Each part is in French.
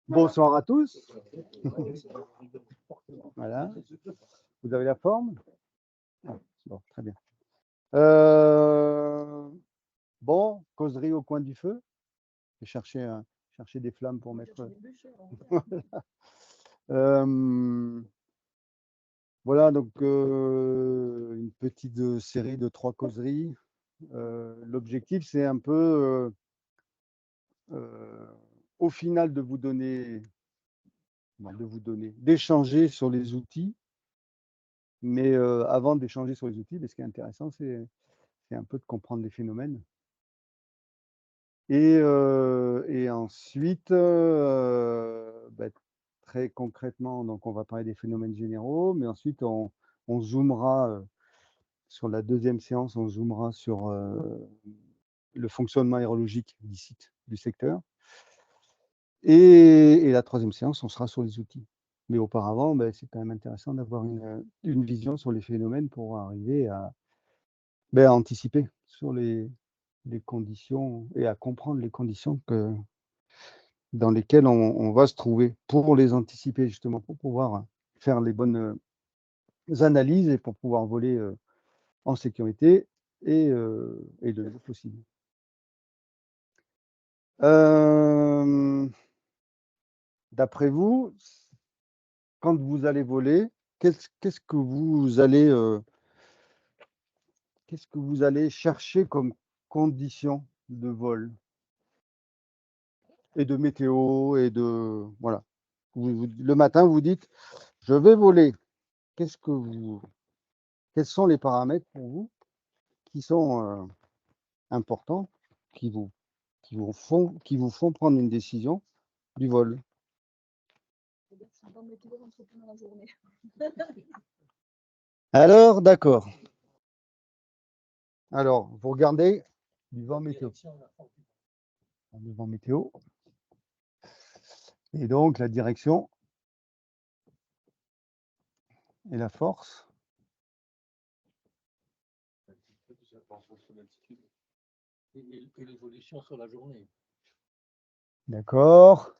Bonsoir à tous. Voilà. Vous avez la forme? Bon, très bien. Bon, causerie au coin du feu. Je vais chercher des flammes pour mettre. Voilà, donc une petite série de 3 causeries. L'objectif, c'est un peu, au final, d'échanger sur les outils. Mais avant d'échanger sur les outils, ce qui est intéressant, c'est un peu de comprendre les phénomènes. Et ensuite, très concrètement, donc on va parler des phénomènes généraux, mais ensuite on zoomera sur la deuxième séance, on zoomera sur le fonctionnement aérologique du site, du secteur. Et la troisième séance, on sera sur les outils. Mais auparavant, c'est quand même intéressant d'avoir une vision sur les phénomènes pour arriver à anticiper sur les conditions et à comprendre les conditions dans lesquelles on va se trouver pour les anticiper, justement, pour pouvoir faire les bonnes analyses et pour pouvoir voler en sécurité et le mieux possible. D'après vous, quand vous allez voler, qu'est-ce que vous allez chercher comme conditions de vol et de météo et de voilà. Le matin, vous dites, je vais voler. Quels sont les paramètres pour vous qui sont importants, qui vous font prendre une décision du vol? Alors, d'accord. Alors, vous regardez du vent météo. Le vent météo. Et donc, la direction et la force. Et l'évolution sur la journée. D'accord.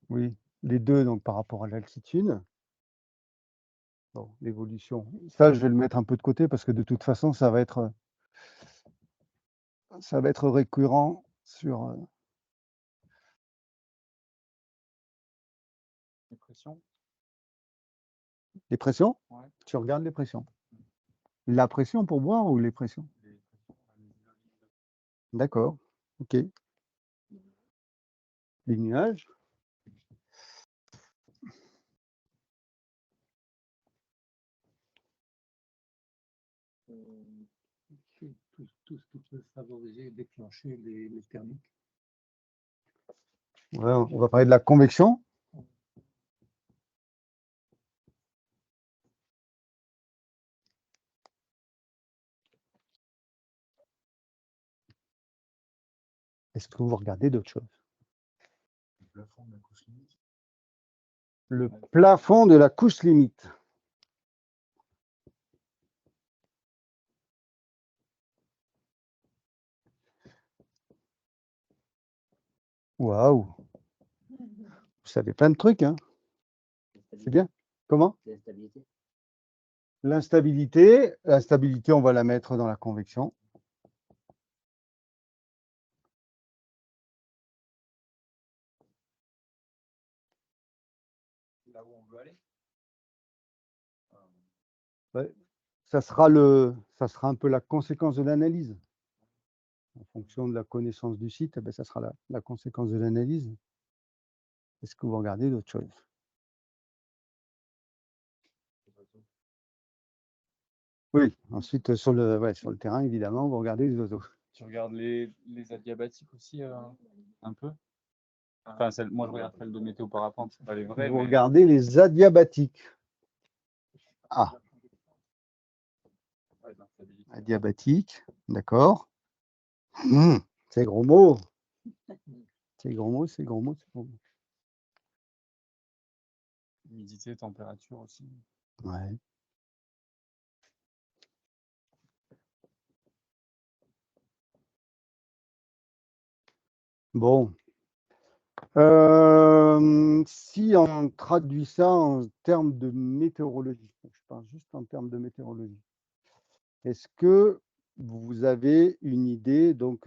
Oui, les deux, donc par rapport à l'altitude. Bon, l'évolution. Ça, je vais le mettre un peu de côté parce que de toute façon, ça va être récurrent sur Les pressions. les pressions. Ouais. Tu regardes les pressions. La pression pour boire ou les pressions? D'accord. OK. Les nuages. Tout ce qui peut favoriser et déclencher les thermiques. Ouais, on va parler de la convection. Est-ce que vous regardez d'autres choses? Le plafond de la couche limite. Le plafond de la couche limite. Waouh! Vous savez plein de trucs, hein? C'est bien. Comment? L'instabilité. L'instabilité, on va la mettre dans la convection. Là où on veut aller. Ouais. Ça sera un peu la conséquence de l'analyse. En fonction de la connaissance du site, ça sera la conséquence de l'analyse. Est-ce que vous regardez d'autres choses? Oui, ensuite sur le terrain, évidemment, vous regardez les oiseaux. Tu regardes les adiabatiques aussi un peu. Enfin, moi je regarde celle de météo parapente, c'est pas les vraies. Vous regardez les adiabatiques. Ah, adiabatique, d'accord. C'est gros mot. C'est gros mot, c'est gros mot, c'est gros mot. Humidité, température aussi. Ouais. Bon. Si on traduit ça en termes de météorologie, je parle juste en termes de météorologie. Est-ce que vous avez une idée donc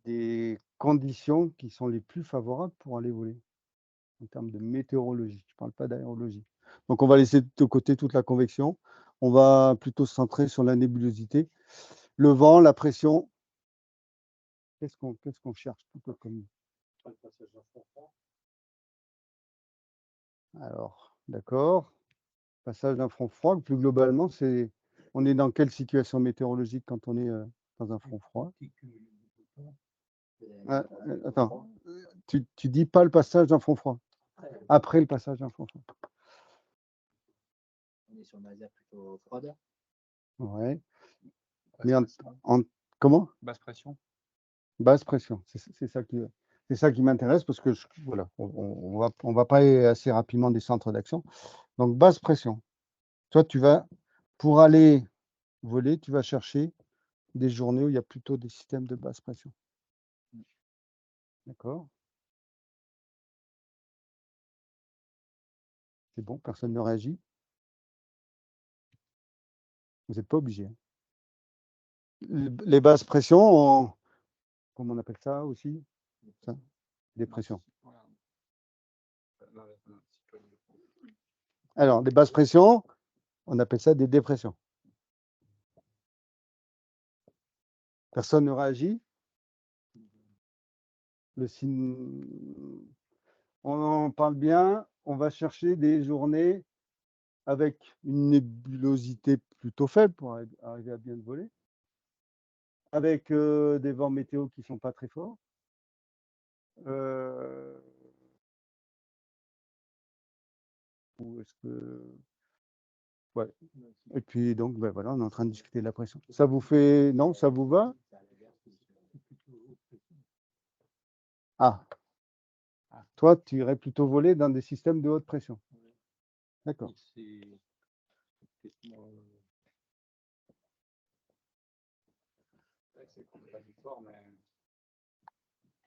des conditions qui sont les plus favorables pour aller voler en termes de météorologie? Je ne parle pas d'aérologie. Donc on va laisser de côté toute la convection. On va plutôt se centrer sur la nébulosité. Le vent, la pression. Qu'est-ce qu'on cherche plutôt comme. Alors, d'accord. Passage d'un front froid. Plus globalement, on est dans quelle situation météorologique quand on est dans un front froid? Attends, tu dis pas le passage d'un front froid. Après le passage d'un front froid. On est sur une réserve plutôt froide. Ouais. Mais comment? Basse pression. Basse pression. C'est ça qui m'intéresse parce que voilà, on va pas aller assez rapidement des centres d'action. Donc basse pression. Toi, pour aller voler, tu vas chercher des journées où il y a plutôt des systèmes de basse pression. D'accord? C'est bon, personne ne réagit. Vous n'êtes pas obligé. Les basses pressions, comment on appelle ça aussi? Ça, des pressions. Alors, des basses pressions, on appelle ça des dépressions. Personne ne réagit. Le signe, on en parle bien. On va chercher des journées avec une nébulosité plutôt faible pour arriver à bien voler, avec des vents météo qui ne sont pas très forts. Ou est-ce que. Ouais. Et puis donc, ben voilà, on est en train de discuter de la pression. Ça vous fait. Non, ça vous va? Ah. Toi, tu irais plutôt voler dans des systèmes de haute pression. D'accord.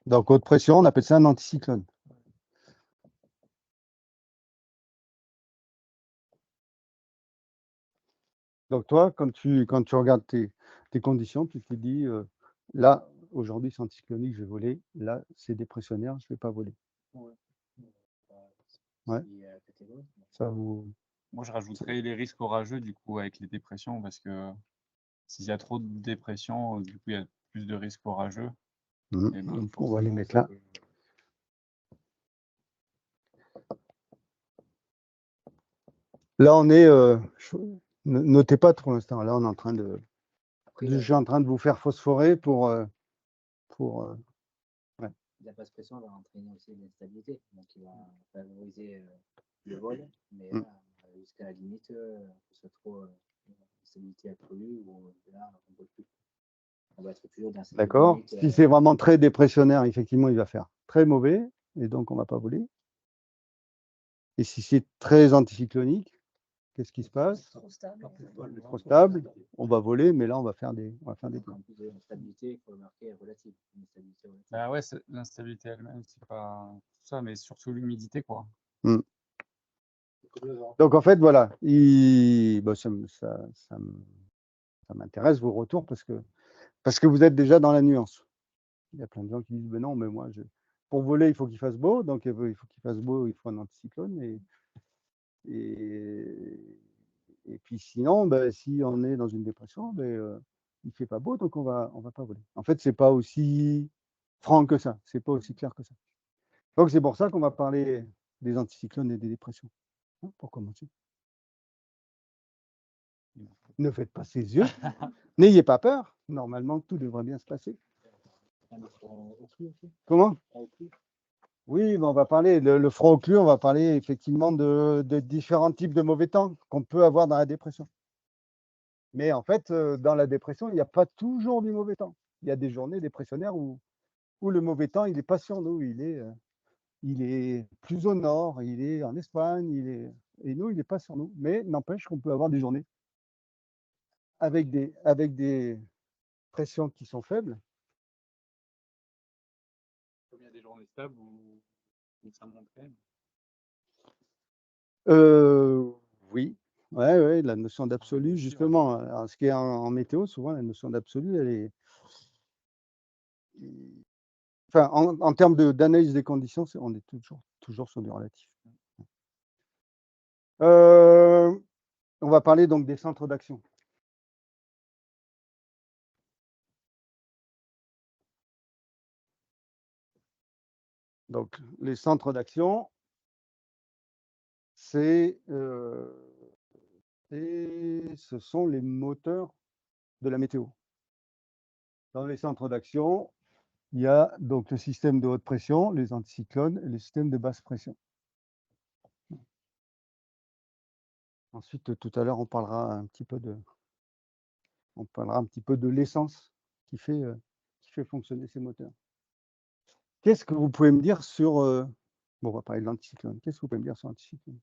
Donc, haute pression, on appelle ça un anticyclone. Donc, toi, quand tu regardes tes conditions, tu te dis, là, aujourd'hui, c'est anticyclonique, je vais voler. Là, c'est dépressionnaire, je ne vais pas voler. Ouais. Ça vous. Moi, je rajouterais les risques orageux, du coup, avec les dépressions, parce que s'il y a trop de dépression, du coup, il y a plus de risques orageux. Et ben, on va les mettre là. Là, on est. Notez pas pour l'instant. Là, on est en train de. Je suis en train de vous faire phosphorer pour. La basse pression va entraîner aussi l'instabilité. Donc, il va favoriser le vol. Mais là, jusqu'à la limite, que ce soit trop instabilité absolue, ou là, on ne vole plus. On va être toujours dans cette D'accord. limite, Si c'est vraiment très dépressionnaire, effectivement, il va faire très mauvais. Et donc, on ne va pas voler. Et si c'est très anticyclonique, qu'est-ce qui se passe? Trop stable, on va voler, mais là, on va faire des plans. En plus de l'instabilité, il faut marquer relative. Bah ouais, l'instabilité elle-même, c'est pas tout ça, mais surtout l'humidité, quoi. Donc, en fait, voilà, ça m'intéresse vos retours parce que vous êtes déjà dans la nuance. Il y a plein de gens qui disent, ben non, mais moi, pour voler, il faut qu'il fasse beau. Donc, il faut qu'il fasse beau, il faut un anticyclone. Et puis sinon, si on est dans une dépression, il ne fait pas beau, donc on va pas voler. En fait, ce n'est pas aussi franc que ça, ce n'est pas aussi clair que ça. Donc c'est pour ça qu'on va parler des anticyclones et des dépressions, pour commencer. Ne faites pas ses yeux, n'ayez pas peur, normalement tout devrait bien se passer. Comment? Oui, on va parler, le front occlus, on va parler effectivement de différents types de mauvais temps qu'on peut avoir dans la dépression. Mais en fait, dans la dépression, il n'y a pas toujours du mauvais temps. Il y a des journées dépressionnaires où le mauvais temps, il n'est pas sur nous, il est plus au nord, il est en Espagne, et nous, il n'est pas sur nous. Mais n'empêche qu'on peut avoir des journées avec des pressions qui sont faibles. est stable ou ça monterait? Oui, ouais, la notion d'absolu, aussi, ouais. justement, alors ce qui est en météo, souvent la notion d'absolu, elle est enfin, en termes d'analyse des conditions, on est toujours sur du relatif. On va parler donc des centres d'action. Donc, les centres d'action, ce sont les moteurs de la météo. Dans les centres d'action, il y a donc le système de haute pression, les anticyclones et le système de basse pression. Ensuite, tout à l'heure, on parlera un petit peu de l'essence qui fait fonctionner ces moteurs. Qu'est-ce que vous pouvez me dire sur bon, on va parler de l'anticyclone. Qu'est-ce que vous pouvez me dire sur l'anticyclone?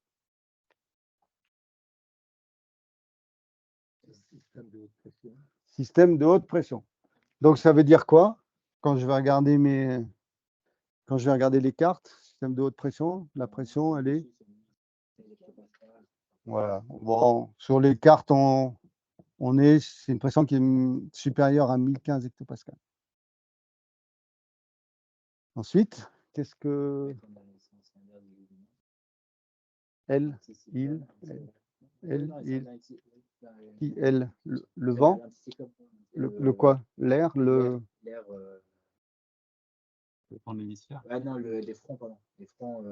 Système de haute pression. Donc ça veut dire quoi? Quand je vais regarder les cartes, système de haute pression, la pression, elle est. Voilà. Bon, sur les cartes, c'est une pression qui est supérieure à 1015 hectopascales. Ensuite, qu'est-ce que elle, il, qui, elle, le vent, le quoi? L'air, le. L'air. En hémisphère. Ah non, les fronts, pardon. Les fronts.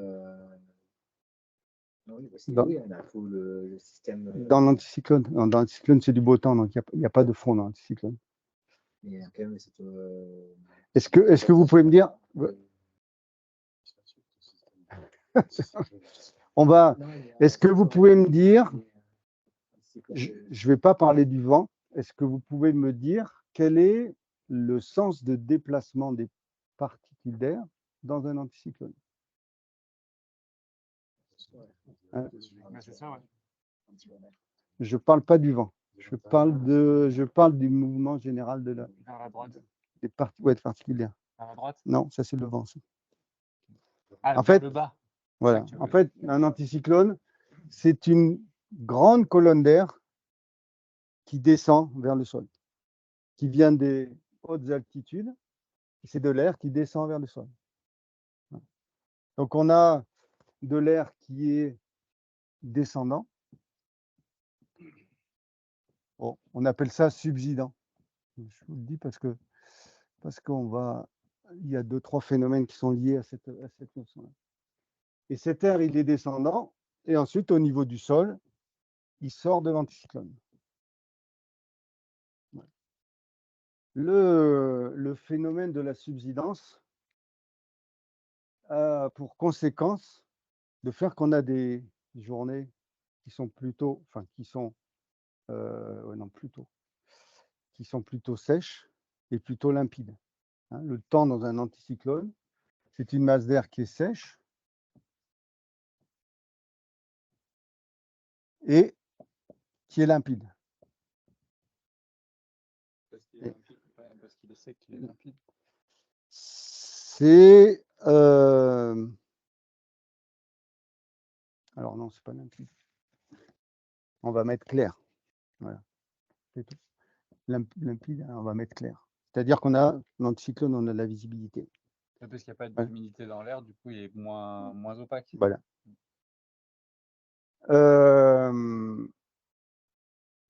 Oui, oui, on a tout le système. Dans l'anticyclone. Dans l'anticyclone, c'est du beau temps, donc il n'y a pas de front dans l'anticyclone. Il y a quand même cette. Est-ce que vous pouvez me dire. Est-ce que vous pouvez me dire. Je ne vais pas parler du vent. Est-ce que vous pouvez me dire quel est le sens de déplacement des particules d'air dans un anticyclone? Hein? C'est ça, ouais. Je ne parle pas du vent. Je parle du mouvement général de Vers la droite. des particules d'air. Vers la droite. Non, ça c'est le vent. Ça. Ah, en fait, le bas. voilà. En fait, un anticyclone, c'est une grande colonne d'air qui descend vers le sol, qui vient des hautes altitudes. C'est de l'air qui descend vers le sol. Donc, on a de l'air qui est descendant. Bon, on appelle ça subsidant. Je vous le dis parce qu'il y a 2-3 phénomènes qui sont liés à cette notion-là. Et cet air, il est descendant, et ensuite, au niveau du sol, il sort de l'anticyclone. Le phénomène de la subsidence a pour conséquence de faire qu'on a des journées qui sont plutôt sèches et plutôt limpides. Hein, le temps dans un anticyclone, c'est une masse d'air qui est sèche et qui est limpide. Parce qu'il est sec, il est limpide. C'est alors non, c'est pas limpide. On va mettre clair. Voilà. C'est tout. Limpide, on va mettre clair. C'est-à-dire qu'on a l'anticyclone, on a de la visibilité. Parce qu'il n'y a pas d'humidité dans l'air, du coup, il est moins opaque. Voilà.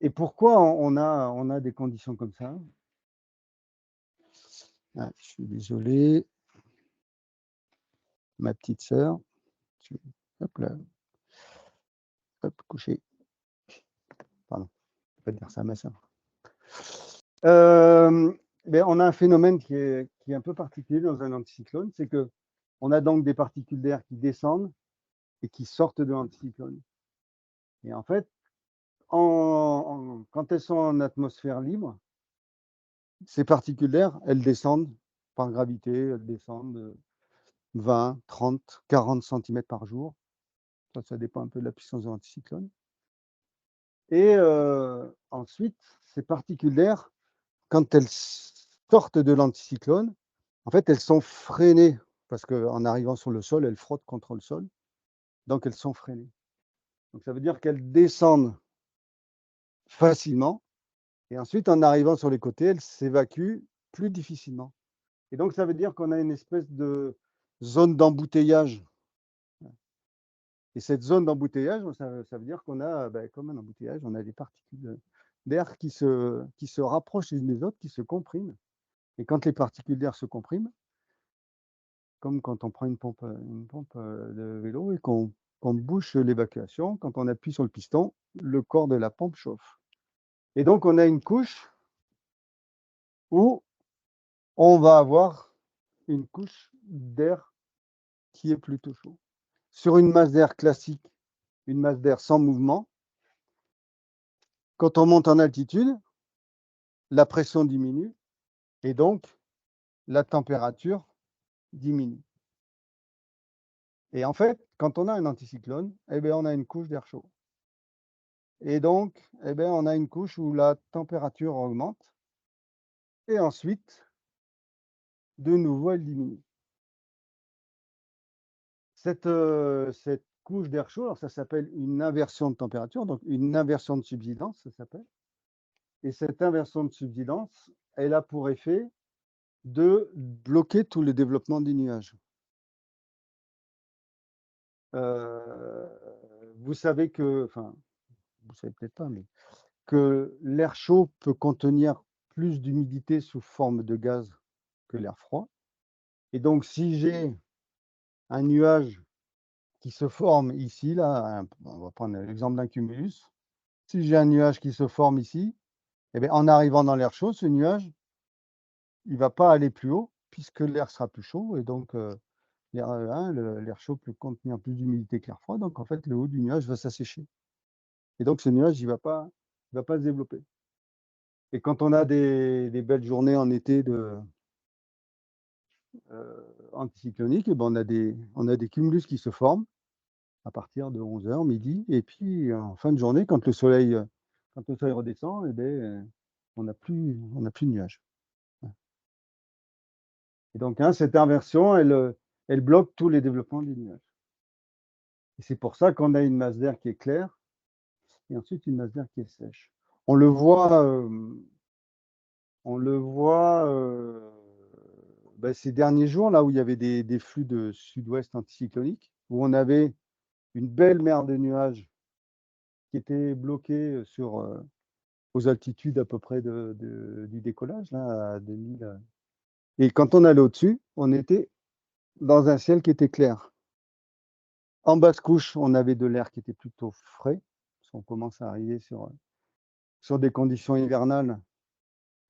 Et pourquoi on a des conditions comme ça? Ah, je suis désolé. Ma petite sœur. Hop là. Hop, coucher. Pardon. Je ne peux pas dire ça à ma sœur. On a un phénomène qui est un peu particulier dans un anticyclone, c'est que on a donc des particules d'air qui descendent et qui sortent de l'anticyclone. Et en fait, quand elles sont en atmosphère libre, ces particules d'air, elles descendent par gravité, elles descendent de 20, 30, 40 cm par jour. Ça dépend un peu de la puissance de l'anticyclone. Et ensuite, ces particules d'air, quand elles sortent de l'anticyclone, en fait, elles sont freinées parce qu'en arrivant sur le sol, elles frottent contre le sol, donc elles sont freinées. Donc ça veut dire qu'elles descendent facilement, et ensuite, en arrivant sur les côtés, elles s'évacuent plus difficilement. Et donc, ça veut dire qu'on a une espèce de zone d'embouteillage. Et cette zone d'embouteillage, ça veut dire qu'on a, comme un embouteillage, on a des particules d'air qui se rapprochent les unes des autres, qui se compriment. Et quand les particules d'air se compriment, comme quand on prend une pompe de vélo et qu'on bouche l'évacuation, quand on appuie sur le piston, le corps de la pompe chauffe. Et donc, on a une couche où on va avoir une couche d'air qui est plutôt chaud. Sur une masse d'air classique, une masse d'air sans mouvement, quand on monte en altitude, la pression diminue et donc la température diminue. Et en fait, quand on a un anticyclone, on a une couche d'air chaud. Et donc, on a une couche où la température augmente et ensuite, de nouveau, elle diminue. Cette couche d'air chaud, alors ça s'appelle une inversion de température, donc une inversion de subsidence, ça s'appelle. Et cette inversion de subsidence, elle a pour effet de bloquer tout le développement des nuages. Vous savez que, enfin, vous savez peut-être pas, mais que l'air chaud peut contenir plus d'humidité sous forme de gaz que l'air froid. Et donc, si j'ai un nuage qui se forme ici, là, on va prendre l'exemple d'un cumulus. Si j'ai un nuage qui se forme ici, en arrivant dans l'air chaud, ce nuage, il ne va pas aller plus haut puisque l'air sera plus chaud. Et donc, l'air chaud peut contenir plus d'humidité que l'air froid. Donc, en fait, le haut du nuage va s'assécher. Et donc, ce nuage, il ne va pas se développer. Et quand on a des belles journées en été anticycloniques, on a des cumulus qui se forment à partir de 11h, midi. Et puis, en fin de journée, quand le soleil redescend, on n'a plus de nuages. Et donc, cette inversion, elle bloque tous les développements des nuages. Et c'est pour ça qu'on a une masse d'air qui est claire et ensuite une masse d'air qui est sèche. On le voit ces derniers jours, là où il y avait des flux de sud-ouest anticycloniques, où on avait une belle mer de nuages qui était bloquée aux altitudes à peu près du décollage, là, à 2000. Et quand on allait au-dessus, on était dans un ciel qui était clair. En basse couche, on avait de l'air qui était plutôt frais, parce qu'on commence à arriver sur des conditions hivernales.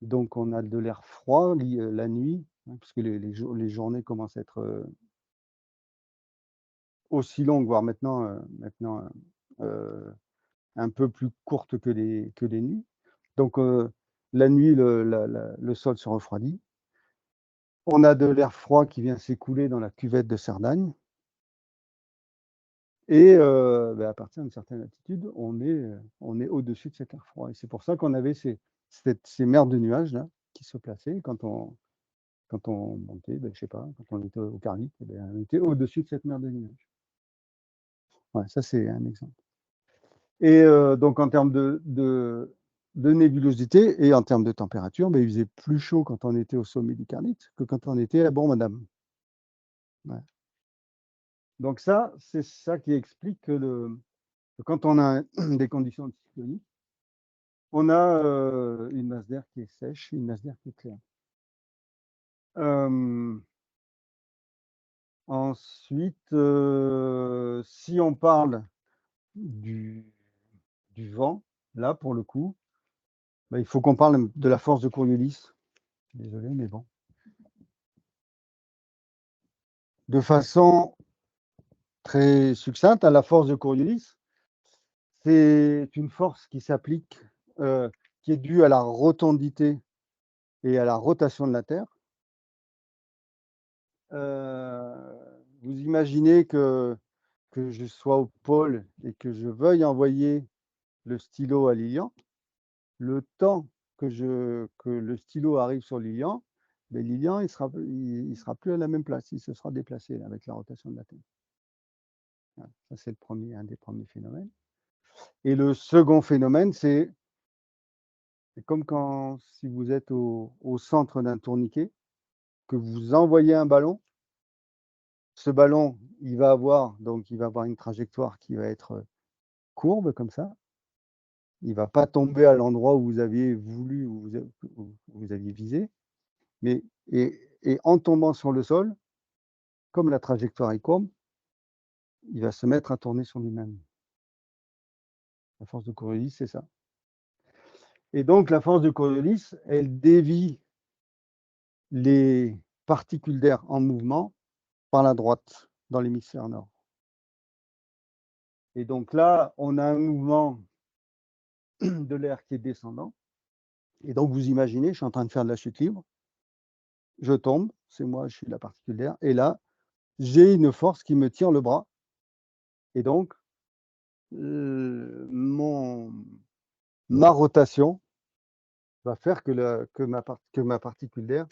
Donc, on a de l'air froid la nuit, parce que les journées commencent à être aussi longues, voire maintenant un peu plus courtes que les nuits. Donc, la nuit, le sol se refroidit. On a de l'air froid qui vient s'écouler dans la cuvette de Cerdagne. Et à partir d'une certaine altitude, on est au-dessus de cet air froid. Et c'est pour ça qu'on avait ces mers de nuages là, qui se plaçaient quand on montait, je sais pas, quand on était au Carnique, on était au-dessus de cette mer de nuages. Ouais, ça, c'est un exemple. Et donc, en termes de nébulosité et en termes de température, il faisait plus chaud quand on était au sommet du Carnite que quand on était à Bon-Madame. Ouais. Donc ça, c'est ça qui explique que quand on a des conditions anticycloniques, on a une masse d'air qui est sèche, une masse d'air qui est claire. Ensuite, si on parle du vent, là, pour le coup, il faut qu'on parle de la force de Coriolis. Désolé, mais bon. De façon très succincte, la force de Coriolis, c'est une force qui s'applique, qui est due à la rotondité et à la rotation de la Terre. Vous imaginez que je sois au pôle et que je veuille envoyer le stylo à Lilian, le temps que le stylo arrive sur Lilian, Mais Lilian, il sera plus à la même place, il se sera déplacé avec la rotation de la Terre. Voilà, ça, c'est un des premiers phénomènes. Et le second phénomène, c'est comme quand, si vous êtes au centre d'un tourniquet, que vous envoyez un ballon. Ce ballon, il va avoir une trajectoire qui va être courbe comme ça. Il ne va pas tomber à l'endroit où vous aviez voulu, où vous aviez visé. Mais, et en tombant sur le sol, comme la trajectoire est courbe, il va se mettre à tourner sur lui-même. La force de Coriolis, c'est ça. Et donc, la force de Coriolis, elle dévie les particules d'air en mouvement par la droite, dans l'hémisphère nord. Et donc là, on a un mouvement de l'air qui est descendant. Et donc, vous imaginez, je suis en train de faire de la chute libre. Je tombe, c'est moi, je suis la particule d'air. Et là, j'ai une force qui me tire le bras. Et donc, ma rotation va faire que ma particule d'air,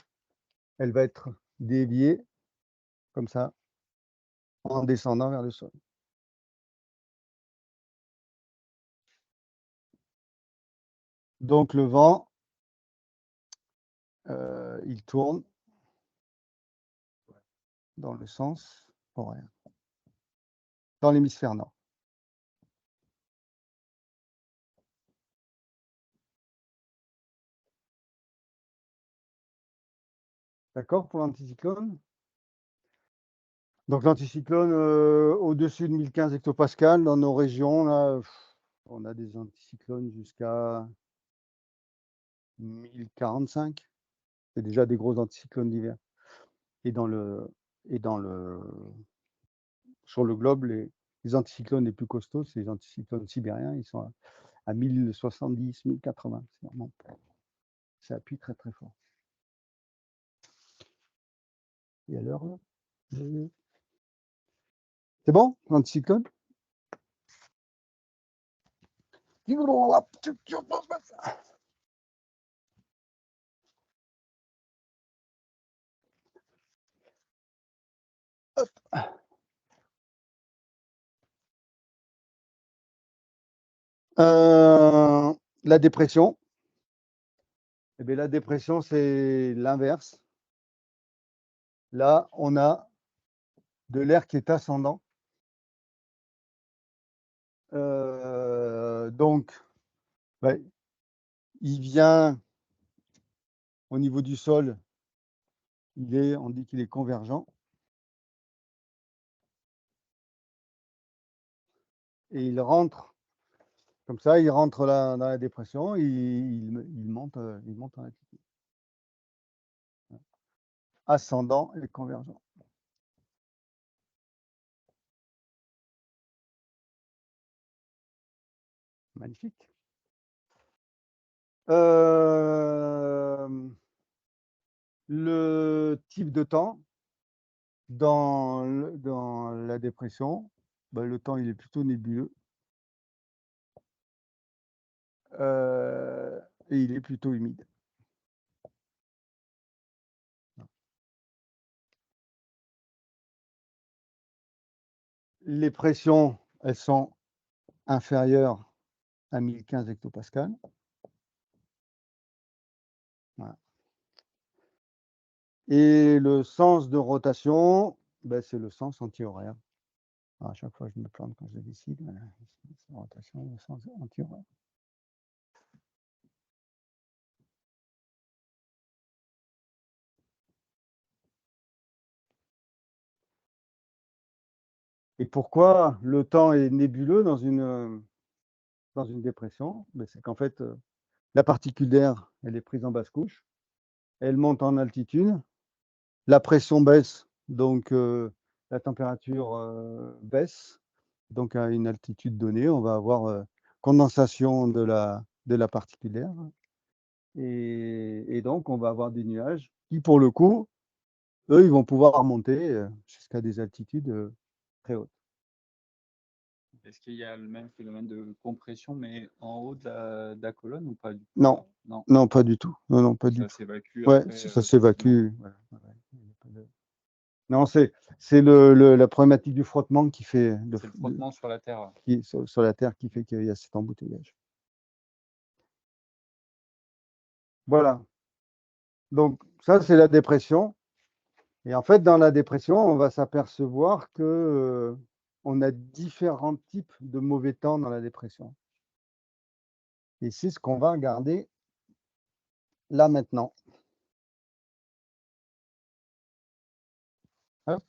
elle va être déviée comme ça, en descendant vers le sol. Donc, le vent, il tourne dans le sens horaire, dans l'hémisphère nord. D'accord pour l'anticyclone? Donc l'anticyclone, au-dessus de 1015 hectopascales, dans nos régions, là, on a des anticyclones jusqu'à 1045. C'est déjà des gros anticyclones d'hiver. Et sur le globe, les anticyclones les plus costauds, c'est les anticyclones sibériens. Ils sont à 1070, 1080. Ça appuie très très fort. Et alors, c'est bon, l'anticyclone? La dépression. Eh bien, la dépression, c'est l'inverse. Là, on a de l'air qui est ascendant. Donc, ben, il vient au niveau du sol, on dit qu'il est convergent. Et il rentre, comme ça, il rentre dans la dépression, il monte en altitude. Ascendant et convergent. Magnifique. Le type de temps dans la dépression, ben, le temps il est plutôt nébuleux et il est plutôt humide. Les pressions, elles sont inférieures à 1015 hectopascales. Voilà. Et le sens de rotation, ben, c'est le sens anti-horaire. À chaque fois, je me plante quand je décide. Voilà. Rotation, le sens anti-horaire. Et pourquoi le temps est nébuleux dans une dépression? Ben, c'est qu'en fait, la particule d'air, elle est prise en basse couche, elle monte en altitude, la pression baisse, donc la température baisse. Donc à une altitude donnée, on va avoir condensation de la particule d'air. Et donc, on va avoir des nuages qui, pour le coup, eux, ils vont pouvoir monter jusqu'à des altitudes très hautes. Est-ce qu'il y a le même phénomène de compression, mais en haut de la colonne ou pas du tout? Non, Non, non, pas du tout. Non, non, pas du ça tout. s'évacue Ouais, après. ça s'évacue. Voilà, il y a pas de- Non, c'est la problématique du frottement qui fait C'est le frottement sur la terre. sur la terre qui fait qu'il y a cet embouteillage. Voilà. Donc ça, c'est la dépression. Et en fait, dans la dépression, on va s'apercevoir que on a différents types de mauvais temps dans la dépression. Et c'est ce qu'on va regarder là maintenant. Hop.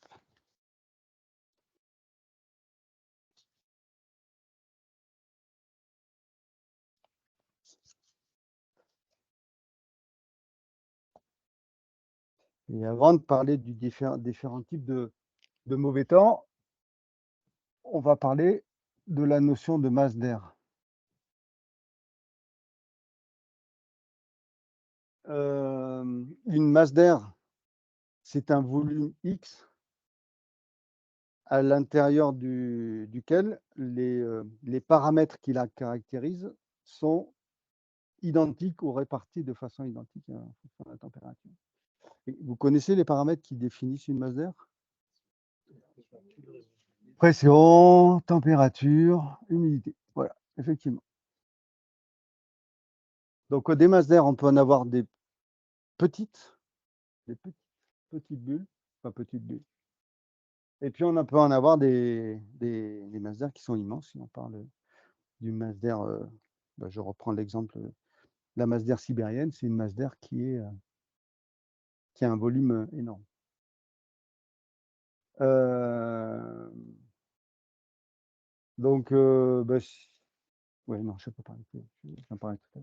Et avant de parler du différents types de mauvais temps, on va parler de la notion de masse d'air. Une masse d'air, c'est un volume X à l'intérieur duquel les paramètres qui la caractérisent sont identiques ou répartis de façon identique en fonction de la température. Et vous connaissez les paramètres qui définissent une masse d'air? Pression, température, humidité. Voilà, effectivement. Donc, des masses d'air, on peut en avoir des petites bulles, enfin petites bulles. Et puis, on peut en avoir des masses d'air qui sont immenses. Si on parle d'une masse d'air, je reprends l'exemple, la masse d'air sibérienne, c'est une masse d'air qui a un volume énorme. Donc, ouais, non, je ne sais pas parler, j'en parlais tout à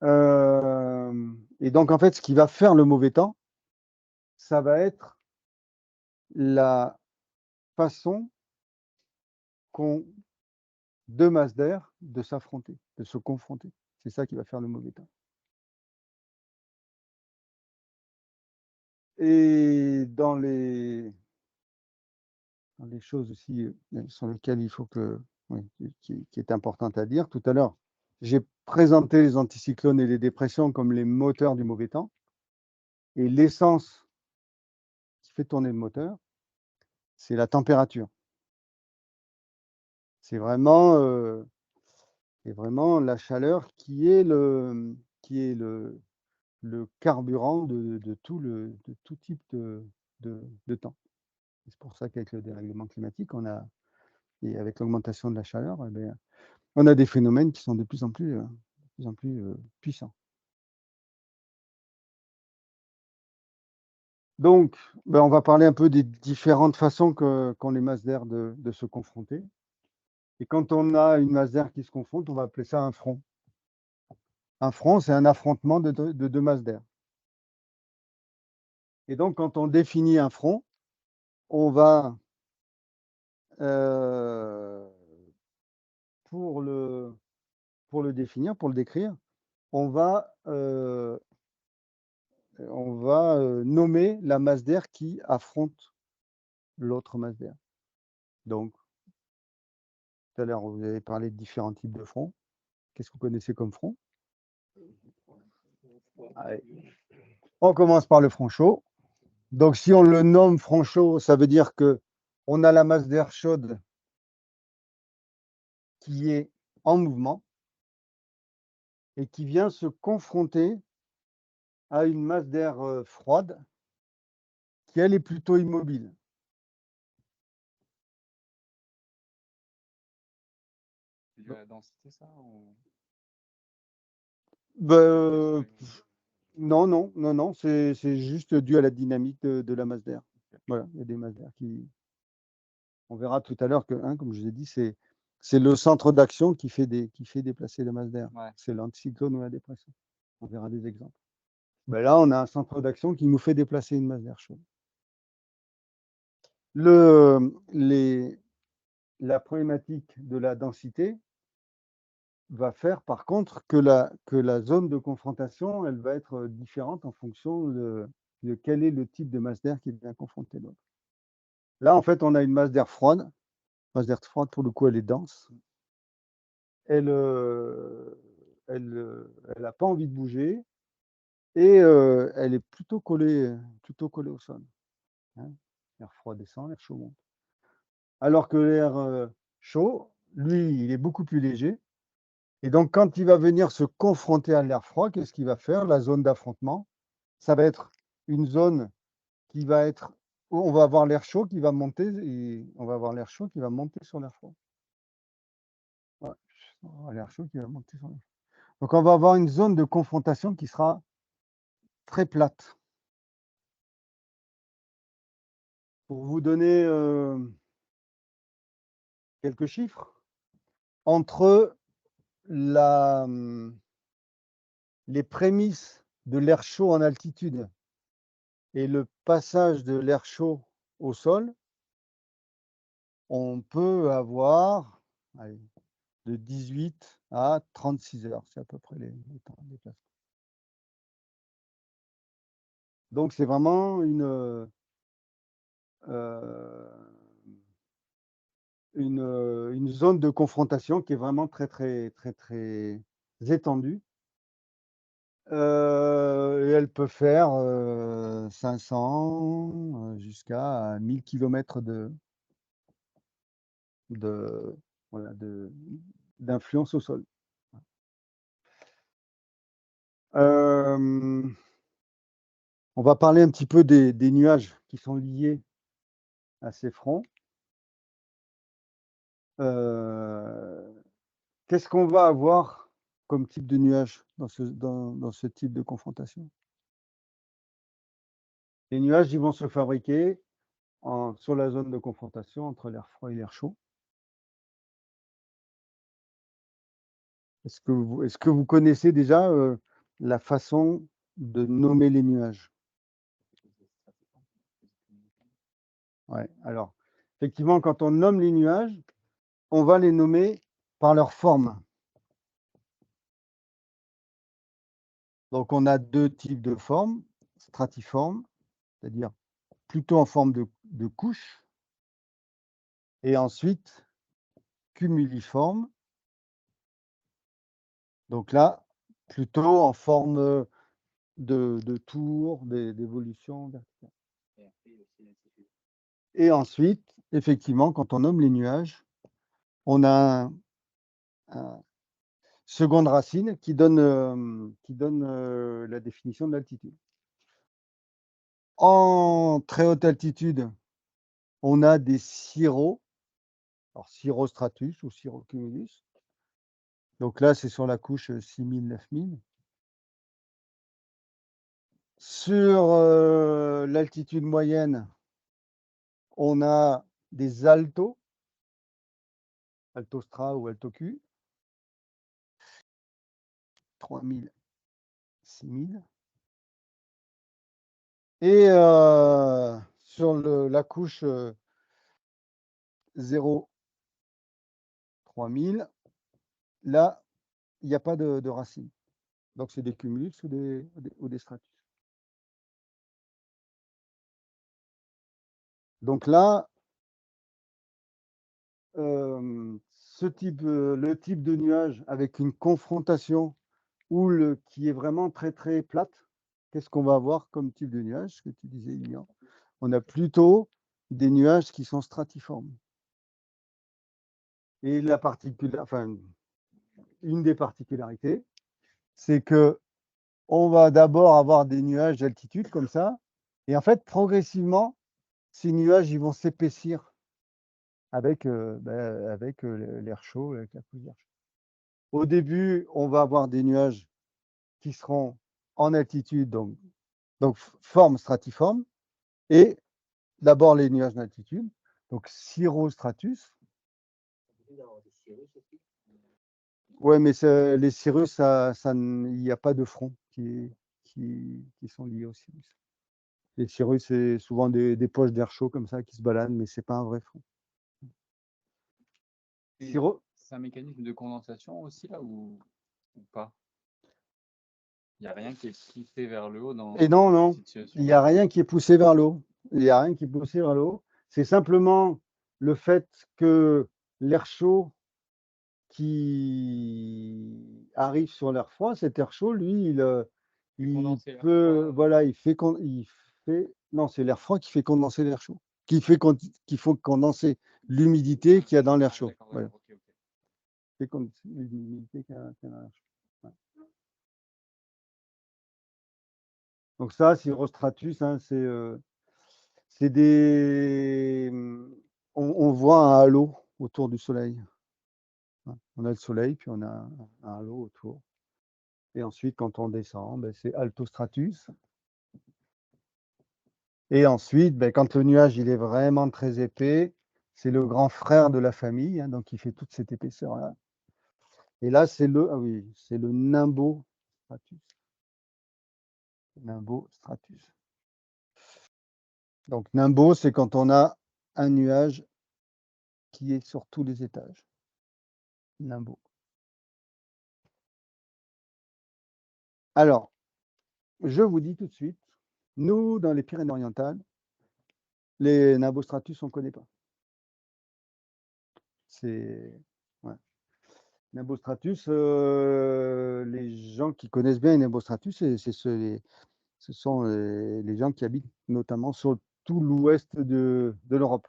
l'heure. Et donc, en fait, ce qui va faire le mauvais temps, ça va être la façon qu'ont deux masses d'air de s'affronter, de se confronter. C'est ça qui va faire le mauvais temps. Et dans les choses aussi sur lesquelles il faut que, oui, qui est importante à dire, tout à l'heure, j'ai présenté les anticyclones et les dépressions comme les moteurs du mauvais temps. Et l'essence qui fait tourner le moteur, c'est la température. C'est vraiment la chaleur qui est le carburant de tout type de temps. C'est pour ça qu'avec le dérèglement climatique, et avec l'augmentation de la chaleur, on a des phénomènes qui sont de plus en plus puissants. Donc, on va parler un peu des différentes façons qu'ont les masses d'air de se confronter. Et quand on a une masse d'air qui se confronte, on va appeler ça un front. Un front, c'est un affrontement de deux masses d'air. Et donc, quand on définit un front, on va, pour le définir, pour le décrire, on va nommer la masse d'air qui affronte l'autre masse d'air. Donc, tout à l'heure, vous avez parlé de différents types de fronts. Qu'est-ce que vous connaissez comme front? Allez. On commence par le front chaud. Donc, si on le nomme front chaud, ça veut dire que on a la masse d'air chaude qui est en mouvement et qui vient se confronter à une masse d'air froide qui, elle, est plutôt immobile. C'est dû à la densité, ça Non, c'est juste dû à la dynamique de la masse d'air. Voilà, il y a des masses d'air qui... On verra tout à l'heure que, comme je vous ai dit, c'est le centre d'action qui fait déplacer la masse d'air. Ouais. C'est C'est l'anticyclone ou la dépression. On verra des exemples. Là, on a un centre d'action qui nous fait déplacer une masse d'air chaude. La problématique de la densité va faire par contre que la zone de confrontation, elle va être différente en fonction de quel est le type de masse d'air qui vient confronter l'autre. Là, en fait, on a une masse d'air froide, masse d'air froide, pour le coup, elle est dense. Elle n'a pas envie de bouger et elle est plutôt collée au sol. Hein. L'air froid descend, l'air chaud monte. Alors que l'air chaud, lui, il est beaucoup plus léger. Et donc, quand il va venir se confronter à l'air froid, qu'est-ce qu'il va faire? La zone d'affrontement, ça va être une zone qui va être où on va avoir l'air chaud qui va monter et on va avoir l'air chaud qui va monter sur l'air froid. Ouais, on va avoir l'air chaud qui va monter sur l'air froid. Donc, on va avoir une zone de confrontation qui sera très plate. Pour vous donner quelques chiffres, entre les prémices de l'air chaud en altitude et le passage de l'air chaud au sol, on peut avoir de 18 à 36 heures. C'est à peu près les temps de déplacement. Donc, c'est vraiment une zone de confrontation qui est vraiment très, très, très, très étendue. Et elle peut faire 500 jusqu'à 1000 km voilà, d'influence au sol. On va parler un petit peu des nuages qui sont liés à ces fronts. Qu'est-ce qu'on va avoir comme type de nuage dans ce type de confrontation? Les nuages, ils vont se fabriquer sur la zone de confrontation entre l'air froid et l'air chaud. Est-ce que vous connaissez déjà la façon de nommer les nuages? Ouais, alors, effectivement, quand on nomme les nuages, on va les nommer par leur forme. Donc, on a deux types de formes, stratiformes, c'est-à-dire plutôt en forme de couche, et ensuite cumuliforme. Donc là, plutôt en forme de tour, d'évolution verticale. Et ensuite, effectivement, quand on nomme les nuages, on a une seconde racine qui donne la définition de l'altitude. En très haute altitude, on a des cirros, alors cirrostratus ou cirrocumulus. Donc là, c'est sur la couche 6000-9000. Sur l'altitude moyenne, on a des altos, altostra ou altocu, 3000, 6000. Et sur la couche 0, 3000, là, il n'y a pas de racine. Donc, c'est des cumulus ou des stratus. Donc là, le type de nuage avec une confrontation qui est vraiment très, très plate, qu'est-ce qu'on va avoir comme type de nuage? Ce que tu disais, Lilian. On a plutôt des nuages qui sont stratiformes. Et une des particularités, c'est que on va d'abord avoir des nuages d'altitude comme ça, et en fait, progressivement, ces nuages ils vont s'épaissir avec l'air chaud, avec la couche d'air chaud. Au début, on va avoir des nuages qui seront en altitude, donc forme stratiforme, et d'abord les nuages d'altitude, donc cirrostratus. Ouais, mais les cirrus, il n'y a pas de front qui sont liés aux cirrus. Les cirrus, c'est souvent des poches d'air chaud comme ça qui se baladent, mais c'est pas un vrai front. C'est un mécanisme de condensation aussi là ou pas? Il n'y a rien qui est poussé vers le haut dans Et non, cette situation. il n'y a rien qui est poussé vers le haut. Il n'y a rien qui est poussé vers le haut. C'est simplement le fait que l'air chaud qui arrive sur l'air froid, cet air chaud, lui, il condenser l'air peut, froid. voilà, non, c'est l'air froid qui fait condenser l'air chaud, qu'il faut condenser l'humidité qu'il y a dans l'air chaud. D'accord, Voilà, d'accord, ok, ok. fait condenser l'humidité qu'il y a dans l'air chaud. Ouais. Donc ça, Cirrostratus, hein, c'est des, on voit un halo autour du Soleil. On a le Soleil, puis on a un halo autour. Et ensuite, quand on descend, ben, c'est Altostratus. Et ensuite, ben, quand le nuage il est vraiment très épais, c'est le grand frère de la famille, hein, donc il fait toute cette épaisseur-là. Et là, c'est le Nimbostratus. Nimbostratus. Donc Nimbo, c'est quand on a un nuage qui est sur tous les étages. Nimbo. Alors, je vous dis tout de suite, nous, dans les Pyrénées-Orientales, les nimbostratus, on ne connaît pas. C'est ouais. Nimbostratus, les gens qui connaissent bien les nimbostratus, ce sont les gens qui habitent notamment sur tout l'ouest de l'Europe.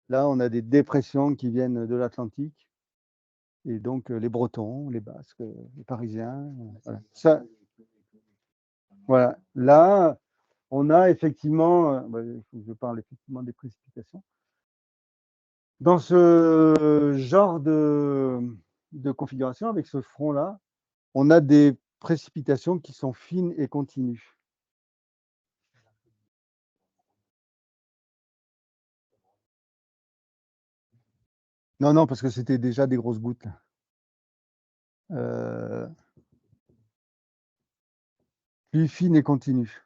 Là, on a des dépressions qui viennent de l'Atlantique, et donc les Bretons, les Basques, les Parisiens. Voilà. Ça, voilà. Là, on a effectivement, il faut que je parle effectivement des précipitations. Dans ce genre de configuration, avec ce front-là, on a des précipitations qui sont fines et continues. Non, non, parce que c'était déjà des grosses gouttes. Plus fines et continues.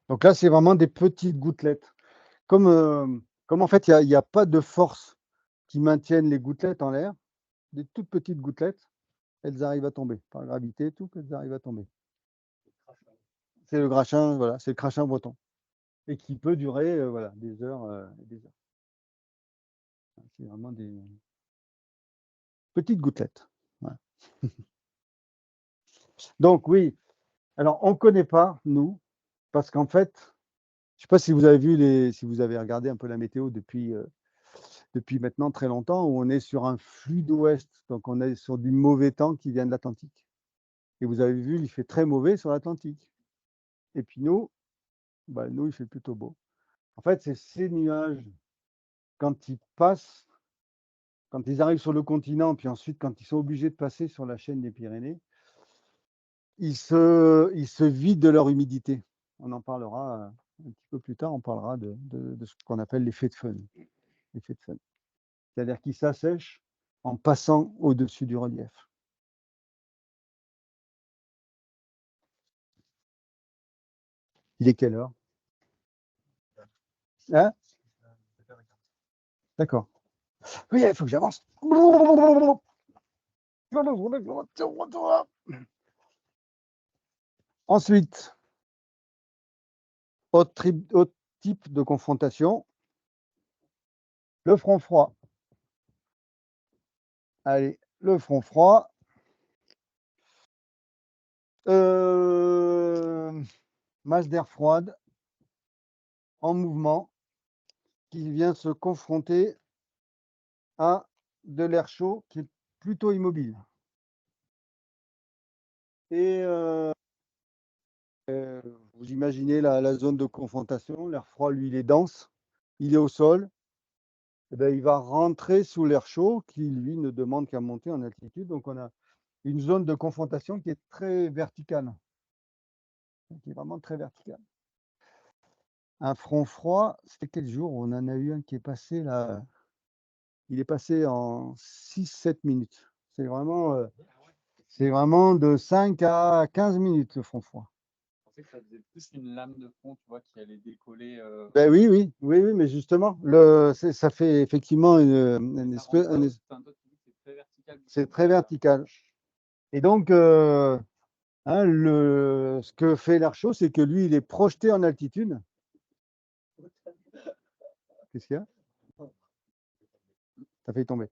Donc là, c'est vraiment des petites gouttelettes. Comme en fait, il n'y a pas de force qui maintiennent les gouttelettes en l'air, des toutes petites gouttelettes, elles arrivent à tomber. Par gravité et tout, elles arrivent à tomber. C'est le crachin, voilà, c'est le crachin breton. Et qui peut durer voilà, des heures et des heures. C'est vraiment des petites gouttelettes. Voilà. Donc oui, alors on ne connaît pas, nous, parce qu'en fait, je ne sais pas si vous avez vu si vous avez regardé un peu la météo depuis maintenant très longtemps, où on est sur un flux d'ouest, donc on est sur du mauvais temps qui vient de l'Atlantique. Et vous avez vu, il fait très mauvais sur l'Atlantique. Et puis nous, il fait plutôt beau. En fait, c'est ces nuages, quand ils passent, quand ils arrivent sur le continent, puis ensuite quand ils sont obligés de passer sur la chaîne des Pyrénées, ils se vident de leur humidité. On en parlera un petit peu plus tard, on parlera de ce qu'on appelle l'effet de fun. L'effet de fun. C'est-à-dire qu'ils s'assèchent en passant au-dessus du relief. Il est quelle heure? Hein? D'accord. Oui, il faut que j'avance. Ensuite, autre type de confrontation, le front froid. Allez, le front froid. Masse d'air froide en mouvement qui vient se confronter à de l'air chaud qui est plutôt immobile. Et vous imaginez la zone de confrontation, l'air froid, lui, il est dense, il est au sol, et bien, il va rentrer sous l'air chaud qui, lui, ne demande qu'à monter en altitude. Donc, on a une zone de confrontation qui est très verticale, qui est vraiment très verticale. Un front froid, c'était quel jour? On en a eu un qui est passé là, il est passé en 6-7 minutes. C'est vraiment de 5 à 15 minutes le front froid. Je pensais que ça faisait plus une lame de fond, tu vois, qui allait décoller. Ben oui, mais justement, ça fait effectivement une espèce. C'est très vertical. Et donc, hein, ce que fait l'air chaud, c'est que lui, il est projeté en altitude. Qu'est-ce qu'il y a? Ça fait tomber.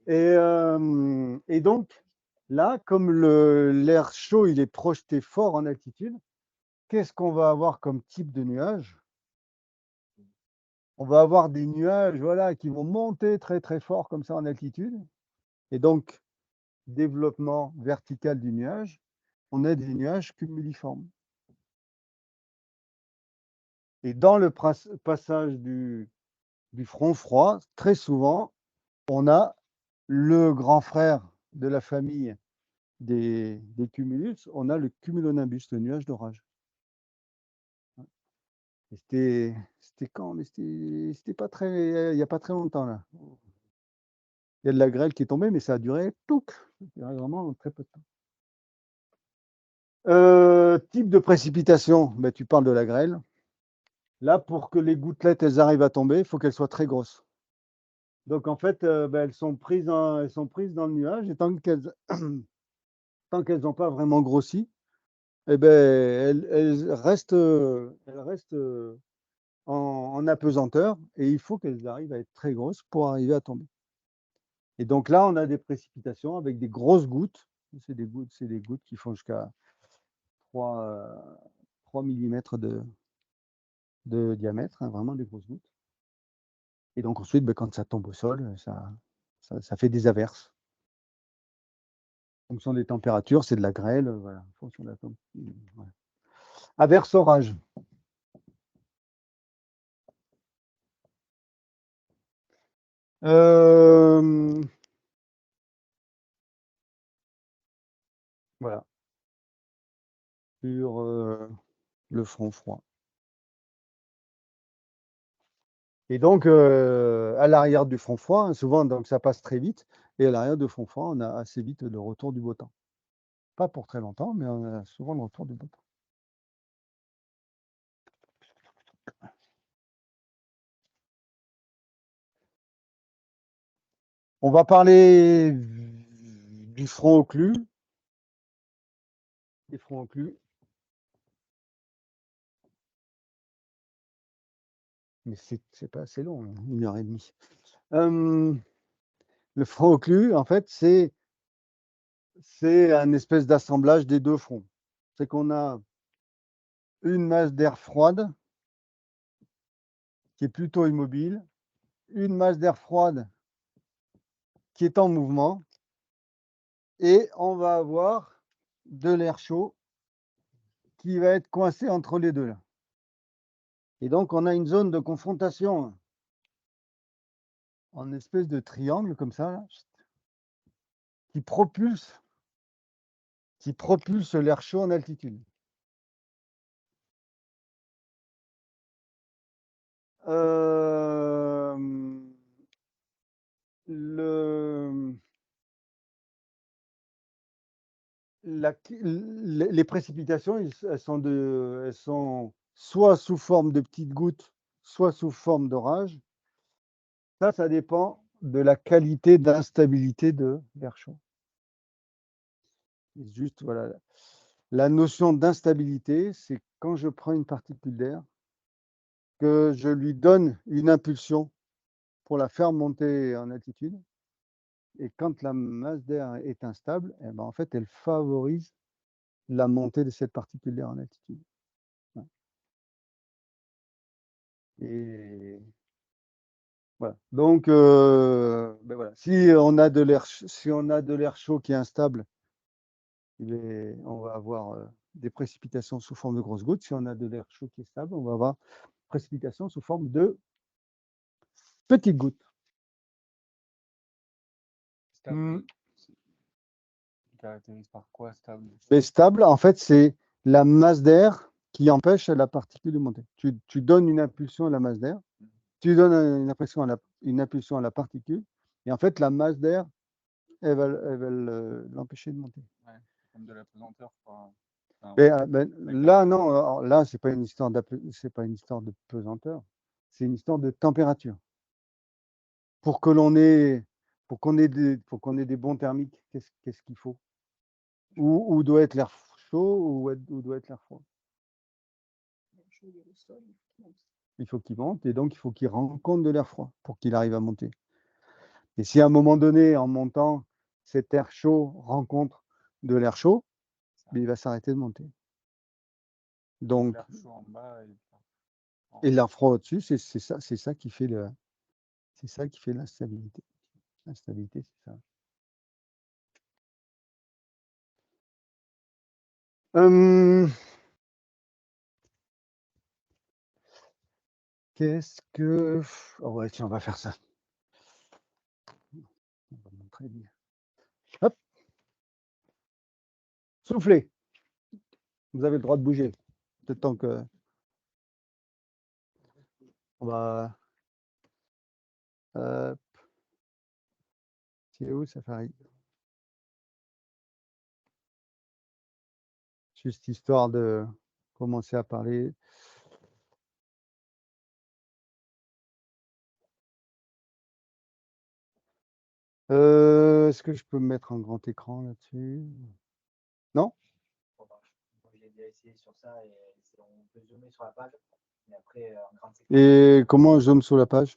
Et donc, là, comme l'air chaud, il est projeté fort en altitude, qu'est-ce qu'on va avoir comme type de nuage? On va avoir des nuages, voilà, qui vont monter très très fort comme ça en altitude. Et donc, développement vertical du nuage, on a des nuages cumuliformes. Et dans le passage du front froid, très souvent, on a le grand frère de la famille des cumulus, on a le cumulonimbus, le nuage d'orage. C'était quand? Mais c'était pas très, il n'y a pas très longtemps là. Il y a de la grêle qui est tombée, mais ça a duré vraiment très peu de temps. Type de précipitation, ben, tu parles de la grêle. Là, pour que les gouttelettes elles arrivent à tomber, il faut qu'elles soient très grosses. Donc en fait, ben, elles sont prises dans le nuage, et tant qu'elles n'ont pas vraiment grossi, eh ben, elles restent en apesanteur, et il faut qu'elles arrivent à être très grosses pour arriver à tomber. Et donc là, on a des précipitations avec des grosses gouttes. C'est des gouttes qui font jusqu'à 3 mm de diamètre, hein, vraiment des grosses gouttes. Et donc ensuite, ben, quand ça tombe au sol, ça fait des averses. En fonction des températures, c'est de la grêle, voilà. En fonction de voilà. Averse orage. Voilà. Sur le front froid. Et donc, à l'arrière du front froid, hein, souvent, donc, ça passe très vite. Et à l'arrière du front froid, on a assez vite le retour du beau temps. Pas pour très longtemps, mais on a souvent le retour du beau temps. On va parler du front occlus. Des fronts occlus. Mais c'est pas assez long, 1 h 30. Le front occlus, en fait, c'est un espèce d'assemblage des deux fronts. C'est qu'on a une masse d'air froide qui est plutôt immobile, une masse d'air froide qui est en mouvement, et on va avoir de l'air chaud qui va être coincé entre les deux là. Et donc on a une zone de confrontation en espèce de triangle comme ça là, qui propulse l'air chaud en altitude. Les précipitations, elles sont soit sous forme de petites gouttes, soit sous forme d'orage. Ça dépend de la qualité d'instabilité de l'air chaud. Juste, voilà. La notion d'instabilité, c'est quand je prends une particule d'air, que je lui donne une impulsion pour la faire monter en altitude. Et quand la masse d'air est instable, eh ben, en fait, elle favorise la montée de cette particule d'air en altitude. Et voilà. Donc, ben voilà. Si on a de l'air chaud qui est instable, on va avoir des précipitations sous forme de grosses gouttes. Si on a de l'air chaud qui est stable, on va avoir précipitations sous forme de petites gouttes. Stable. Tu caractérises par quoi stable? Mais stable, en fait, c'est la masse d'air qui empêche la particule de monter. Tu donnes une impulsion à la masse d'air, tu donnes une impulsion à la particule, et en fait, la masse d'air, elle va l'empêcher de monter. Ouais, comme de la pesanteur, quoi. Enfin, Ben, là, non, alors là, c'est pas une histoire de pesanteur, c'est une histoire de température. Pour qu'on ait des bons thermiques, qu'est-ce qu'il faut? Où doit être l'air chaud, où doit être l'air froid? Il faut qu'il monte, et donc il faut qu'il rencontre de l'air froid pour qu'il arrive à monter. Et si à un moment donné, en montant, cet air chaud rencontre de l'air chaud, mais il va s'arrêter de monter. Donc, l'air chaud en bas et l'air froid au-dessus, c'est ça qui fait l'instabilité. L'instabilité, c'est ça. Qu'est-ce que... Oh ouais, tiens, on va faire ça. On va montrer bien. Hop. Soufflez. Vous avez le droit de bouger. Peut-être tant que... On va... C'est où, Safari? Juste histoire de commencer à parler. Est-ce que je peux me mettre en grand écran là-dessus? Non? J'ai déjà essayé sur ça et on peut zoomer sur la page. Mais après, en grande section, Et comment je zoome sur la page?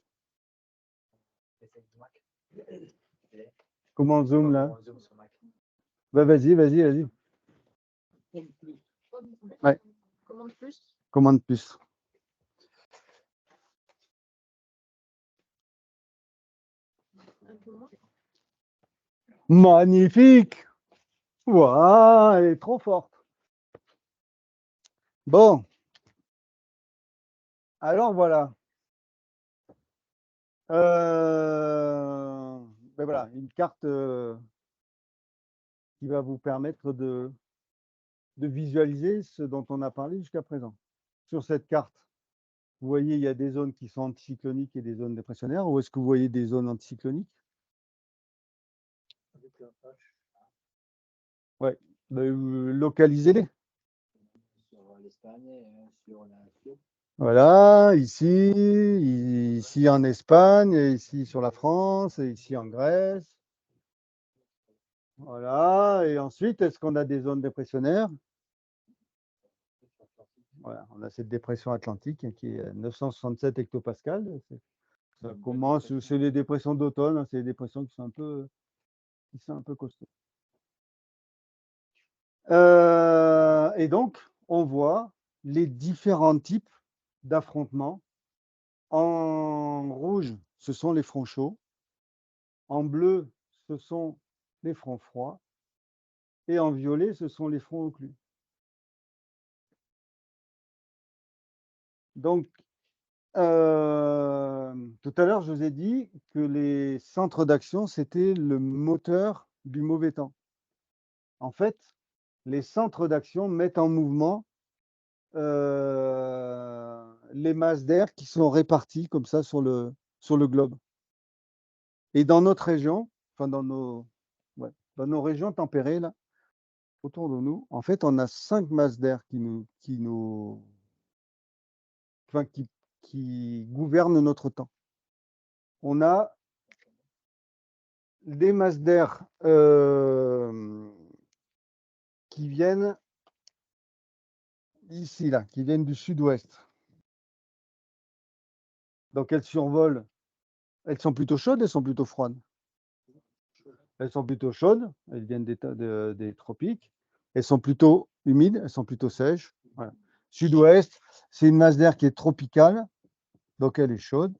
essaye du Mac. Comment on zoome là? On zoome sur Mac. Bah, vas-y. Ouais. Commande plus. Commande plus. Un peu moins. Magnifique! Waouh, elle est trop forte. Bon. Alors voilà. Ben voilà, une carte qui va vous permettre de visualiser ce dont on a parlé jusqu'à présent. Sur cette carte, vous voyez, il y a des zones qui sont anticycloniques et des zones dépressionnaires. Ou est-ce que vous voyez des zones anticycloniques? Ouais, localisez-les. Sur l'Espagne, sur la Suède. Voilà, ici en Espagne, ici sur la France, et ici en Grèce. Voilà, et ensuite, est-ce qu'on a des zones dépressionnaires? Voilà, on a cette dépression atlantique qui est 967 hectopascales. Ça commence, c'est les dépressions d'automne, hein, c'est des dépressions qui sont un peu costauds. Et donc, on voit les différents types d'affrontements. En rouge, ce sont les fronts chauds. En bleu, ce sont les fronts froids. Et en violet, ce sont les fronts occlus. Donc, tout à l'heure, je vous ai dit que les centres d'action, c'était le moteur du mauvais temps. En fait, les centres d'action mettent en mouvement les masses d'air qui sont réparties comme ça sur le globe. Et dans notre région, enfin dans nos régions tempérées, là, autour de nous, en fait, on a 5 masses d'air qui gouvernent notre temps. On a des masses d'air qui viennent ici, là, qui viennent du sud-ouest. Donc elles survolent. Elles sont plutôt chaudes, elles sont plutôt froides. Elles sont plutôt chaudes, elles viennent des tropiques. Elles sont plutôt humides, elles sont plutôt sèches. Voilà. Sud-ouest, c'est une masse d'air qui est tropicale, donc elle est chaude.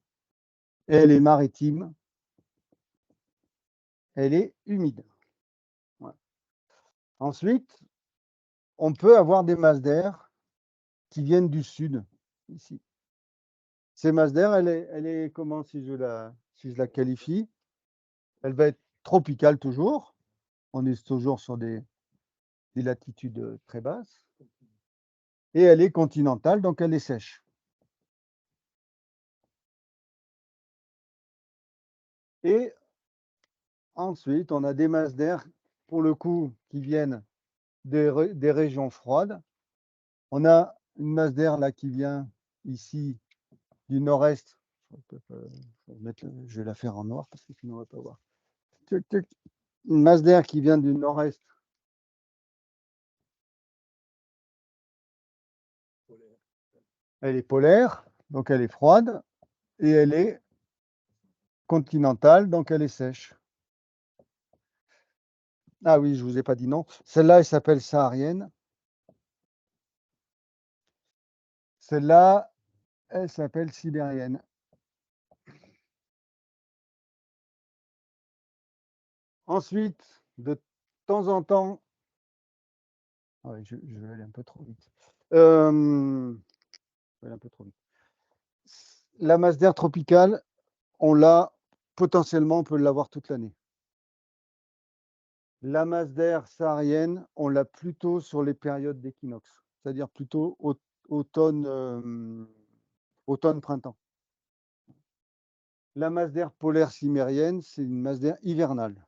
Et elle est maritime, elle est humide. Voilà. Ensuite, on peut avoir des masses d'air qui viennent du sud, ici. Ces masses d'air, elle est comment si je la qualifie? Elle va être tropicale toujours. On est toujours sur des latitudes très basses. Et elle est continentale, donc elle est sèche. Et ensuite, on a des masses d'air, pour le coup, qui viennent des régions froides. On a une masse d'air là qui vient ici du nord-est. Je vais la faire en noir parce que sinon on ne va pas voir. Une masse d'air qui vient du nord-est. Elle est polaire, donc elle est froide et elle est continentale, donc elle est sèche. Ah oui, je ne vous ai pas dit non. Celle-là, elle s'appelle saharienne. Celle-là, elle s'appelle sibérienne. Ensuite, de temps en temps, ah ouais, je vais aller un peu trop vite. Je vais aller un peu trop vite. La masse d'air tropicale, on l'a potentiellement, on peut l'avoir toute l'année. La masse d'air saharienne, on l'a plutôt sur les périodes d'équinoxe, c'est-à-dire plutôt automne, automne-printemps. La masse d'air polaire cimérienne, c'est une masse d'air hivernale.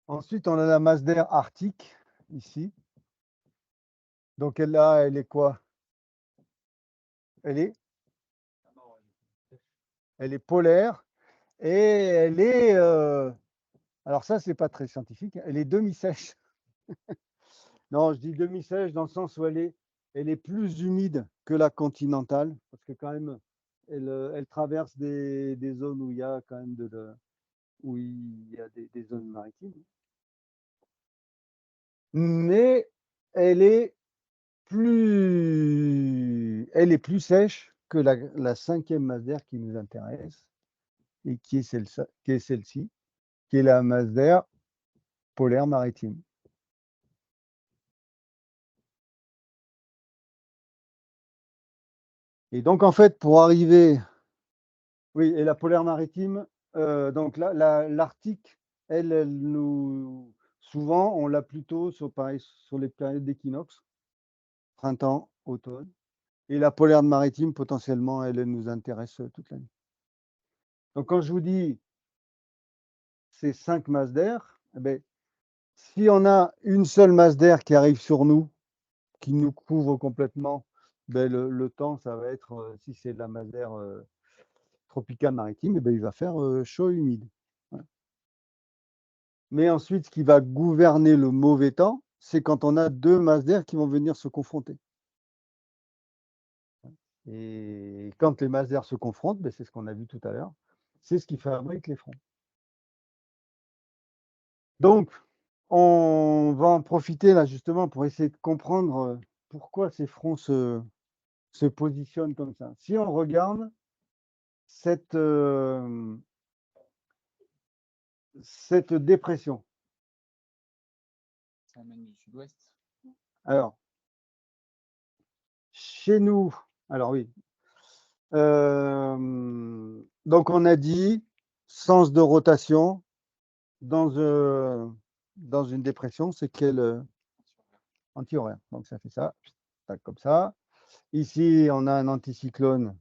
Ensuite, on a la masse d'air arctique, ici. Donc là, elle est quoi? Elle est polaire et elle est... alors ça, c'est pas très scientifique, elle est demi-sèche. Non, je dis demi-sèche dans le sens où elle est plus humide que la continentale, parce que quand même, elle traverse des zones où il y a quand même où il y a des zones maritimes. Mais elle est plus sèche que la cinquième masse d'air qui nous intéresse et qui est celle-ci, qui est la masse d'air polaire maritime. Et donc, en fait, pour arriver... Oui, et la polaire maritime, donc l'Arctique, souvent, on l'a plutôt pareil, sur les périodes d'équinoxe, printemps, automne. Et la polaire maritime, potentiellement, elle nous intéresse toute l'année. Donc, quand je vous dis ces 5 masses d'air, eh ben, si on a une seule masse d'air qui arrive sur nous, qui nous couvre complètement, ben, le temps, ça va être, si c'est de la masse d'air tropicale maritime, eh ben, il va faire chaud et humide. Ouais. Mais ensuite, ce qui va gouverner le mauvais temps, c'est quand on a 2 masses d'air qui vont venir se confronter. Et quand les masses d'air se confrontent, ben, c'est ce qu'on a vu tout à l'heure, c'est ce qui fabrique les fronts. Donc, on va en profiter là justement pour essayer de comprendre pourquoi ces fronts se positionnent comme ça. Si on regarde cette dépression. Ça amène du sud-ouest. Alors, chez nous, alors oui. Donc on a dit sens de rotation dans une dépression, c'est quel anti-horaire. Donc ça fait ça, comme ça. Ici, on a un anticyclone.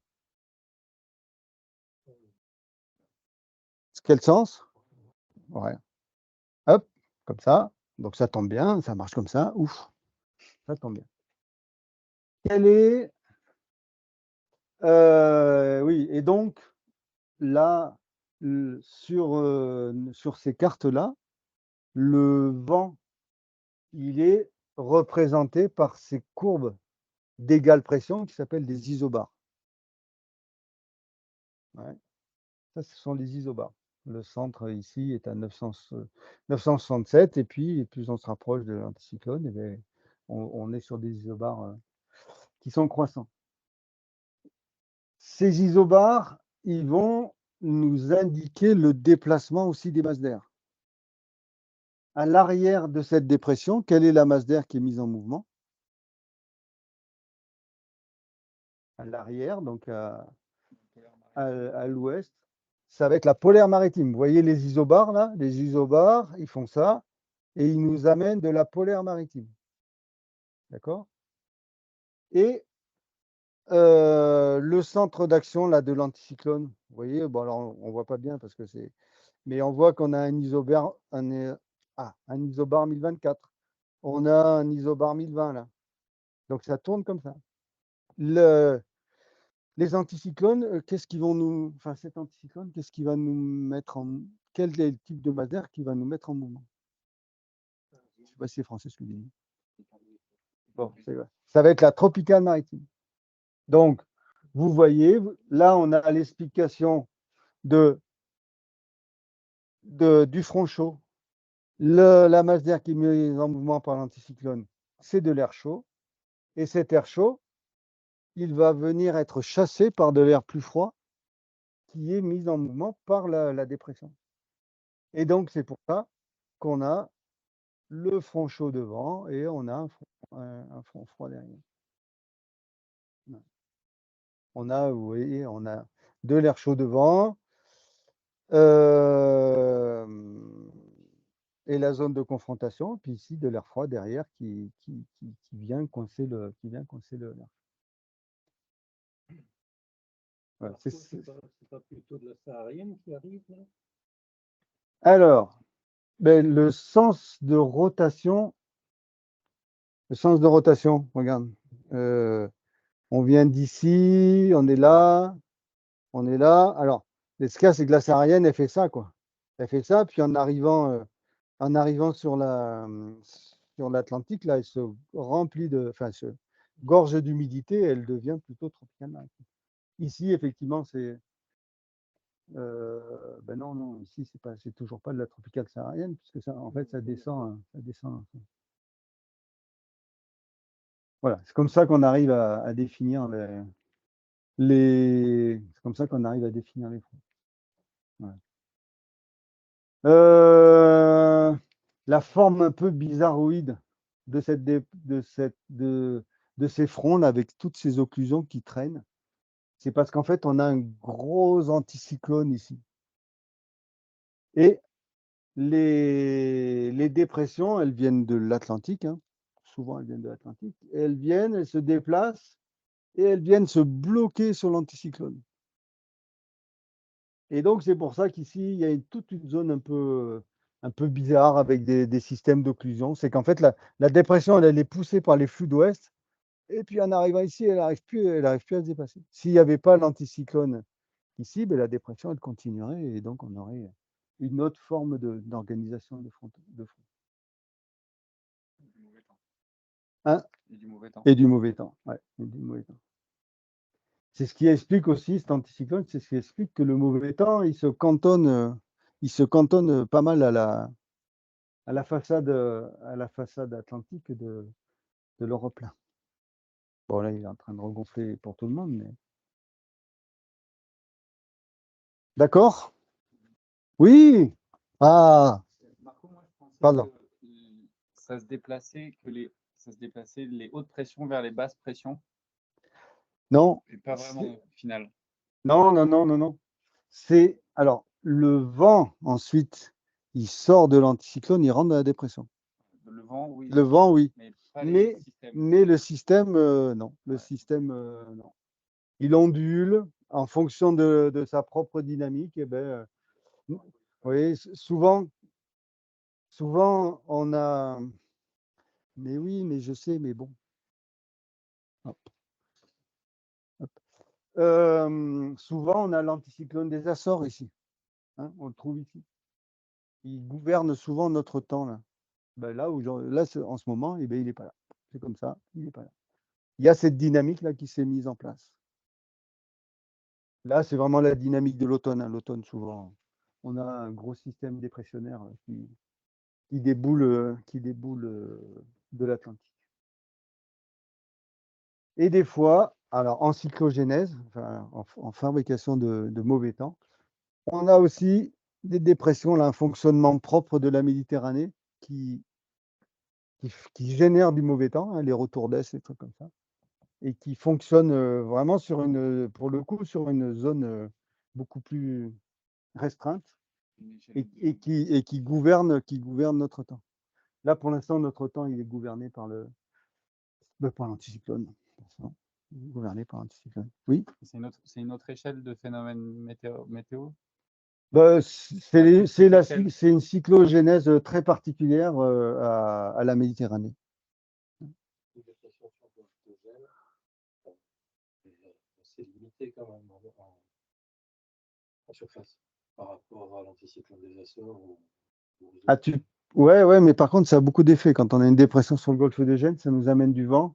Quel sens? Ouais. Hop, comme ça. Donc ça tombe bien, ça marche comme ça. Ouf, ça tombe bien. Quel est... oui, et donc là, sur ces cartes-là, le vent, il est représenté par ces courbes d'égale pression qui s'appellent des isobars. Ouais. Ça, ce sont les isobars. Le centre ici est à 967 et puis plus on se rapproche de l'anticyclone, et bien, on est sur des isobars qui sont croissants. Ces isobars, ils vont nous indiquer le déplacement aussi des masses d'air. À l'arrière de cette dépression, quelle est la masse d'air qui est mise en mouvement? À l'arrière, donc à l'ouest, ça va être la polaire maritime. Vous voyez les isobars là? Les isobars, ils font ça et ils nous amènent de la polaire maritime. D'accord? Et le centre d'action là de l'anticyclone, vous voyez, bon alors on voit pas bien parce que c'est, mais on voit qu'on a un isobar, un isobar 1024. On a un isobar 1020 là. Donc ça tourne comme ça. Les anticyclones, qu'est-ce qu'ils vont nous, enfin cet anticyclone, qu'est-ce qui va nous mettre en, quel est le type de masse d'air qui va nous mettre en mouvement? Je sais pas si c'est français ce que je dis. Bon, c'est vrai. Ça va être la tropicale maritime. Donc, vous voyez, là, on a l'explication du front chaud. La masse d'air qui est mise en mouvement par l'anticyclone, c'est de l'air chaud. Et cet air chaud, il va venir être chassé par de l'air plus froid qui est mis en mouvement par la dépression. Et donc, c'est pour ça qu'on a le front chaud devant et on a un front froid derrière. On a, vous voyez, on a de l'air chaud devant et la zone de confrontation, puis ici de l'air froid derrière qui vient coincer l'air. Voilà, C'est pas plutôt de la saharienne qui arrive là? Alors, ben, le sens de rotation, regarde. On vient d'ici, on est là. Alors, ce qu'il y a, c'est que la saharienne, elle fait ça, quoi. Elle fait ça, puis en arrivant sur l'Atlantique, là, elle se remplit enfin, se gorge d'humidité, elle devient plutôt tropicale maritime. Ici, effectivement, c'est ben non, ici, c'est toujours pas de la tropicale saharienne, puisque ça, en fait, ça descend. Voilà, c'est comme ça qu'on arrive à définir c'est comme ça qu'on arrive à définir les fronts. Voilà. La forme un peu bizarroïde de ces fronts là, avec toutes ces occlusions qui traînent, c'est parce qu'en fait, on a un gros anticyclone ici. Et les dépressions, elles viennent de l'Atlantique, hein. Souvent elles viennent de l'Atlantique, et elles se déplacent et elles viennent se bloquer sur l'anticyclone. Et donc c'est pour ça qu'ici, il y a toute une zone un peu bizarre avec des systèmes d'occlusion. C'est qu'en fait, la dépression, elle est poussée par les flux d'ouest, et puis en arrivant ici, elle n'arrive plus à se dépasser. S'il n'y avait pas l'anticyclone ici, ben, la dépression, elle continuerait, et donc on aurait une autre forme d'organisation de front. Du mauvais temps. Hein? Et du mauvais temps. Et du mauvais temps. Ouais, et du mauvais temps. C'est ce qui explique aussi cet anticyclone, c'est ce qui explique que le mauvais temps, il se cantonne pas mal à la façade atlantique de l'Europe là. Bon là, il est en train de regonfler pour tout le monde, mais d'accord? Oui. Ah, Marco, moi, je pensais pardon. que ça se déplaçait les hautes pressions vers les basses pressions, Non. et pas vraiment au final. Non. C'est alors le vent ensuite, il sort de l'anticyclone, il rentre dans la dépression. Le vent, oui. Le vent, oui. Mais pas Mais les systèmes. le système, non. Le Ouais. système, non. Il ondule en fonction de sa propre dynamique. Et ben, vous voyez, souvent, on a. Mais oui, mais je sais, mais bon. Hop. Souvent, on a l'anticyclone des Açores ici. Hein, on le trouve ici. Il gouverne souvent notre temps là. Ben là, en ce moment, eh ben, il n'est pas là. C'est comme ça, il n'est pas là. Il y a cette dynamique là qui s'est mise en place. Là, c'est vraiment la dynamique de l'automne. Hein. L'automne, souvent, on a un gros système dépressionnaire qui déboule de l'Atlantique. Et des fois, alors en cyclogénèse, enfin, en fabrication de mauvais temps, on a aussi des dépressions, là, un fonctionnement propre de la Méditerranée qui génère du mauvais temps, hein, les retours d'est, des trucs comme ça, et qui fonctionne vraiment pour le coup, sur une zone beaucoup plus restreinte et qui gouverne notre temps. Là, pour l'instant, notre temps, il est gouverné par l'anticyclone. Gouverné par l'anticyclone. Oui. C'est une autre échelle de phénomène météo. C'est une cyclogénèse très particulière à la Méditerranée. C'est limité quand même en surface par rapport à l'anticyclone des Açores. Ouais, mais par contre, ça a beaucoup d'effets. Quand on a une dépression sur le golfe d'Aden, ça nous amène du vent.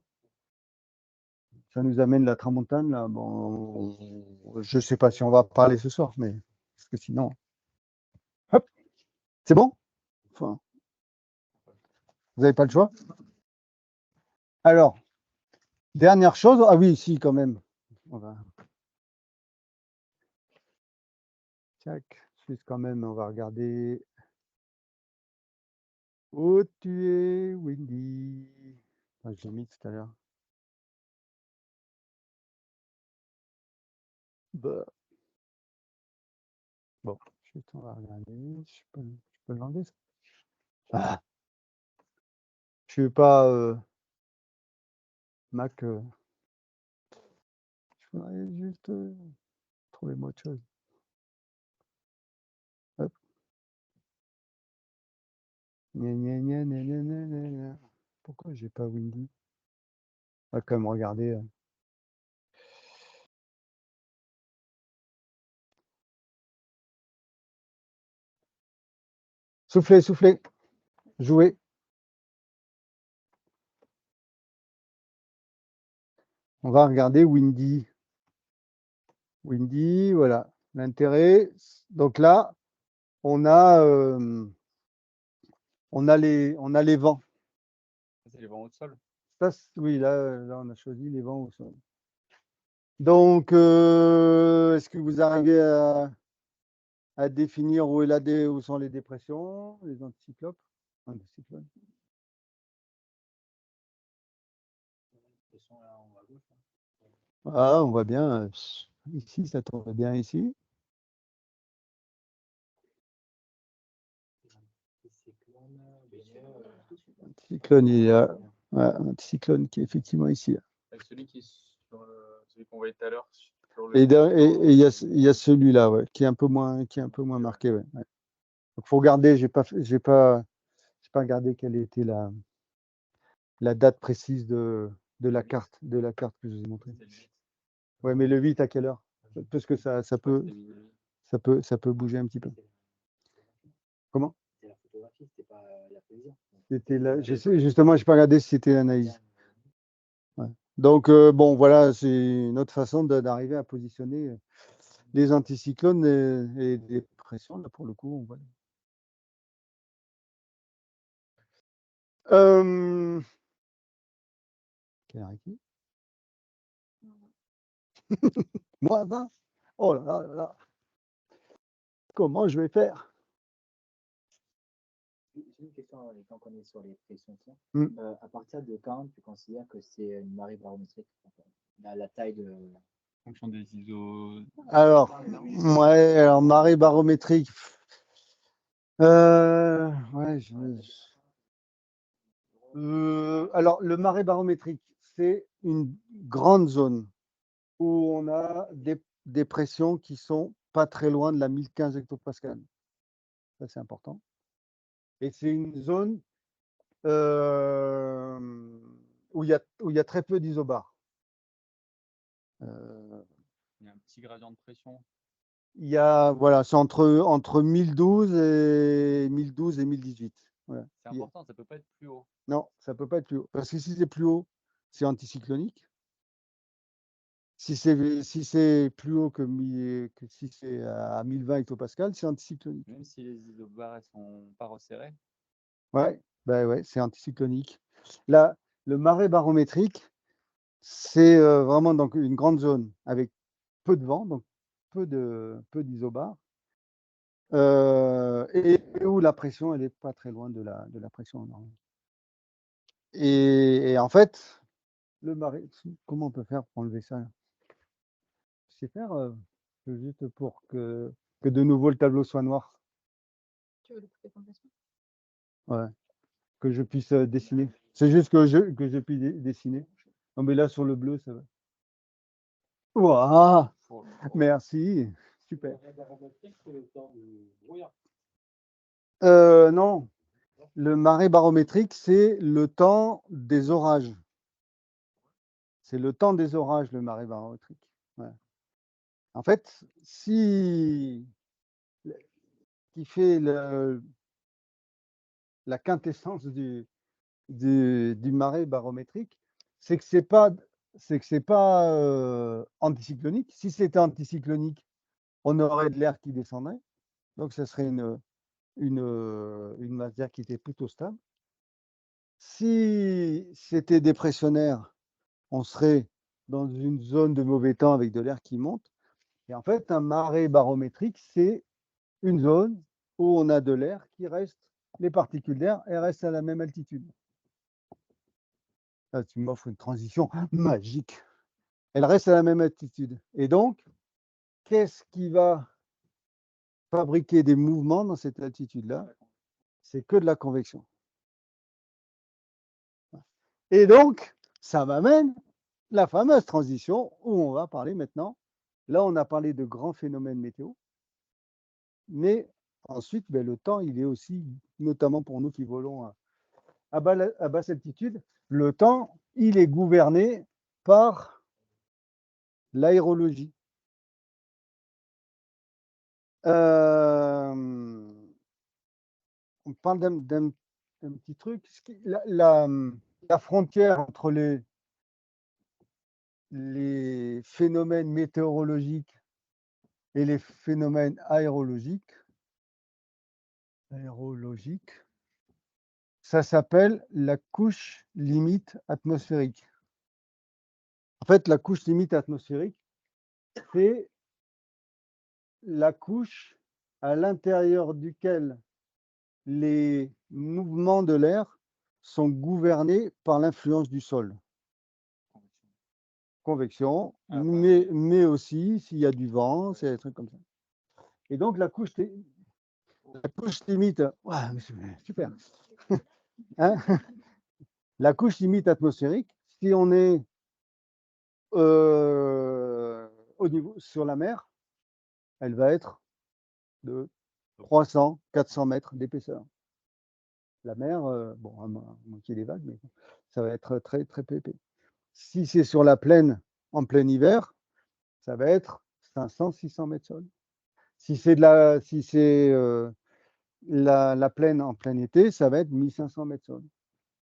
ça nous amène la tramontane, là. Bon, je ne sais pas si on va parler ce soir, mais parce que sinon. Hop, c'est bon? Enfin, vous n'avez pas le choix? Alors, dernière chose. Ah oui, si, quand même. On va. Tac, juste quand même, on va regarder. Où tu es, Wendy? Ah, je l'ai mis tout à l'heure. Bah. Bon, juste, on va regarder. Je peux l'enlever, ça? Ah, je ne suis pas Mac. Je voudrais juste trouver moi autre chose. Hop. Gna, gna, gna, gna, gna, gna, gna, gna. Pourquoi j'ai pas Windy? On va quand même regarder. Soufflez, soufflez. Jouez. On va regarder Windy. Windy, voilà. L'intérêt. Donc là, on a les vents. C'est les vents au sol. Ça, oui, là, on a choisi les vents au sol. Donc, est-ce que vous arrivez à définir où sont les dépressions, les anticyclopes, anticyclones? Pression là en haut à gauche, hein. Ah, on voit bien. Ici, ça tombe bien ici. Anticyclone, il y a un anticyclone qui est effectivement ici. Là. Avec celui qui est sur celui qu'on voyait tout à l'heure. Et il y a celui-là, ouais, qui est un peu moins marqué. Ouais. Ouais. Donc, faut regarder. J'ai pas regardé quelle était la date précise de la carte que je vous ai montrée. Ouais, mais le 8 à quelle heure? Parce que ça peut bouger un petit peu. Comment? C'était la photographie, c'était pas la prévision. C'était là. Justement, j'ai pas regardé si c'était l'analyse. Ouais. Donc, bon, voilà, c'est une autre façon d'arriver à positionner les anticyclones et des pressions. Là, pour le coup, on voit. Quelle heure est-il? Moins 20. Oh là là là là. Comment je vais faire? J'ai une question, tant qu'on est sur les pressions. Mm. À partir de quand tu considères que c'est une marée barométrique? La taille de. En fonction des ISO. Alors, ouais, alors marée barométrique. Ouais, alors, le marée barométrique, c'est une grande zone où on a des pressions qui sont pas très loin de la 1015 hectopascal. Ça, c'est important. Et c'est une zone où il y a très peu d'isobars. Il y a un petit gradient de pression. Il y a, voilà, c'est entre 1012 et 1018. Voilà. C'est important, ça ne peut pas être plus haut. Non, ça ne peut pas être plus haut. Parce que si c'est plus haut, c'est anticyclonique. Si c'est plus haut que si c'est à 1020 hectopascal, c'est anticyclonique. Même si les isobars ne sont pas resserrés. Ouais, bah ouais, c'est anticyclonique. Là, le marais barométrique, c'est vraiment donc une grande zone avec peu de vent, donc peu d'isobars, et où la pression, elle n'est pas très loin de la pression normale. Et en fait, le marais, comment on peut faire pour enlever ça? Je sais faire juste pour que de nouveau le tableau soit noir. Tu veux le couper complètement? Ouais, que je puisse dessiner. C'est juste que je puisse dessiner. Non, mais là, sur le bleu, ça va. Ouah, merci, super. Non, le marais barométrique, c'est le temps des orages. C'est le temps des orages, le marais barométrique. Ouais. En fait, qui fait la quintessence du marais barométrique, c'est que c'est pas c'est que c'est pas anticyclonique. Si c'était anticyclonique, on aurait de l'air qui descendrait. Donc, ce serait une masse d'air qui était plutôt stable. Si c'était dépressionnaire, on serait dans une zone de mauvais temps avec de l'air qui monte. Et en fait, un marais barométrique, c'est une zone où on a de l'air qui reste, les particules d'air, elles restent à la même altitude. Là, tu m'offres une transition magique. Elles restent à la même altitude. Et donc, qu'est-ce qui va fabriquer des mouvements dans cette altitude-là? C'est que de la convection. Et donc, ça m'amène la fameuse transition où on va parler maintenant. Là, on a parlé de grands phénomènes météo, mais ensuite, ben, le temps, il est aussi, notamment pour nous qui volons à basse altitude, le temps, il est gouverné par l'aérologie. On parle d'un petit truc. La frontière entre les phénomènes météorologiques et les phénomènes aérologiques, ça s'appelle la couche limite atmosphérique. En fait, la couche limite atmosphérique, c'est la couche à l'intérieur duquel les mouvements de l'air sont gouvernés par l'influence du sol. Convection, mais aussi s'il y a du vent, c'est des trucs comme ça. Et donc la couche limite, ouais, super. Hein, la couche limite atmosphérique, si on est au niveau sur la mer, elle va être de 300, 400 mètres d'épaisseur. La mer, bon, à moins qu'il y ait des vagues, mais ça va être très, très peu épais. Si c'est sur la plaine en plein hiver, ça va être 500, 600 mètres sol. Si c'est la plaine en plein été, ça va être 1500 mètres sol.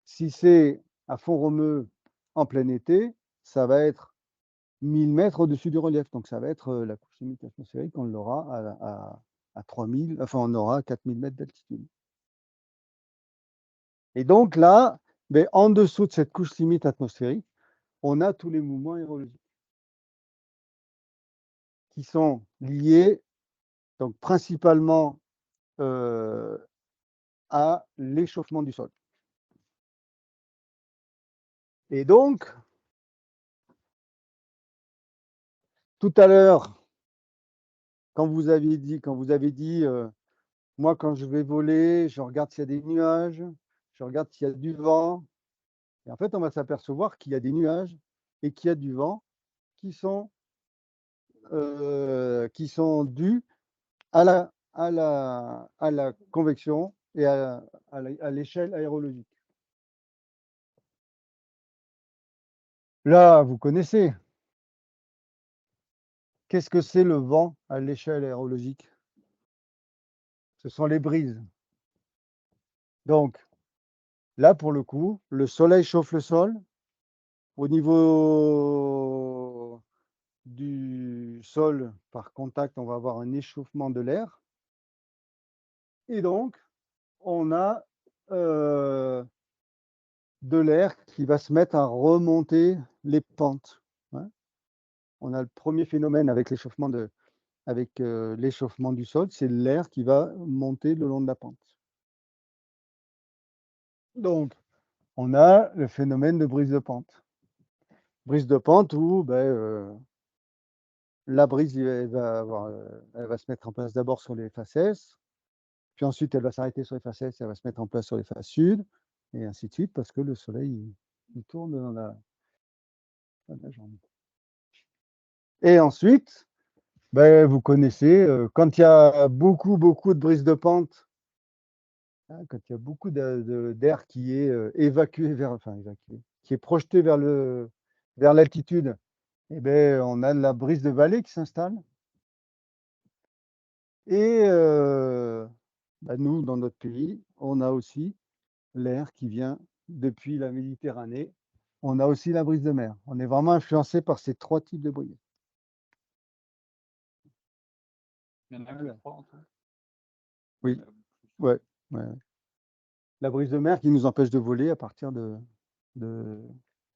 Si c'est à Font-Romeu en plein été, ça va être 1000 mètres au-dessus du relief. Donc ça va être la couche limite atmosphérique, on l'aura à 3000, enfin on aura 4000 mètres d'altitude. Et donc là, ben, en dessous de cette couche limite atmosphérique, on a tous les mouvements aérologiques qui sont liés donc principalement à l'échauffement du sol. Et donc, tout à l'heure, quand vous avez dit, moi quand je vais voler, je regarde s'il y a des nuages, je regarde s'il y a du vent. Et en fait, on va s'apercevoir qu'il y a des nuages et qu'il y a du vent qui sont dus à la convection et à l'échelle aérologique. Là, vous connaissez. Qu'est-ce que c'est le vent à l'échelle aérologique? Ce sont les brises. Donc, là, pour le coup, le soleil chauffe le sol. Au niveau du sol, par contact, on va avoir un échauffement de l'air. Et donc, on a de l'air qui va se mettre à remonter les pentes. Hein. On a le premier phénomène avec l'échauffement du sol, c'est l'air qui va monter le long de la pente. Donc, on a le phénomène de brise de pente. Brise de pente où la brise elle va se mettre en place d'abord sur les faces est, puis ensuite elle va s'arrêter sur les faces est, elle va se mettre en place sur les faces sud, et ainsi de suite, parce que le soleil il tourne dans la journée. Et ensuite, vous connaissez, quand il y a beaucoup de brise de pente, hein, quand il y a beaucoup d'air qui est évacué qui est projeté vers l'altitude, eh ben, on a de la brise de vallée qui s'installe. Et nous, dans notre pays, on a aussi l'air qui vient depuis la Méditerranée on a aussi la brise de mer. On est vraiment influencé par ces 3 types de brise. Il y en a que Voilà. 3 en tout. Oui. Il y en a plus. Ouais, ouais. La brise de mer qui nous empêche de voler à partir de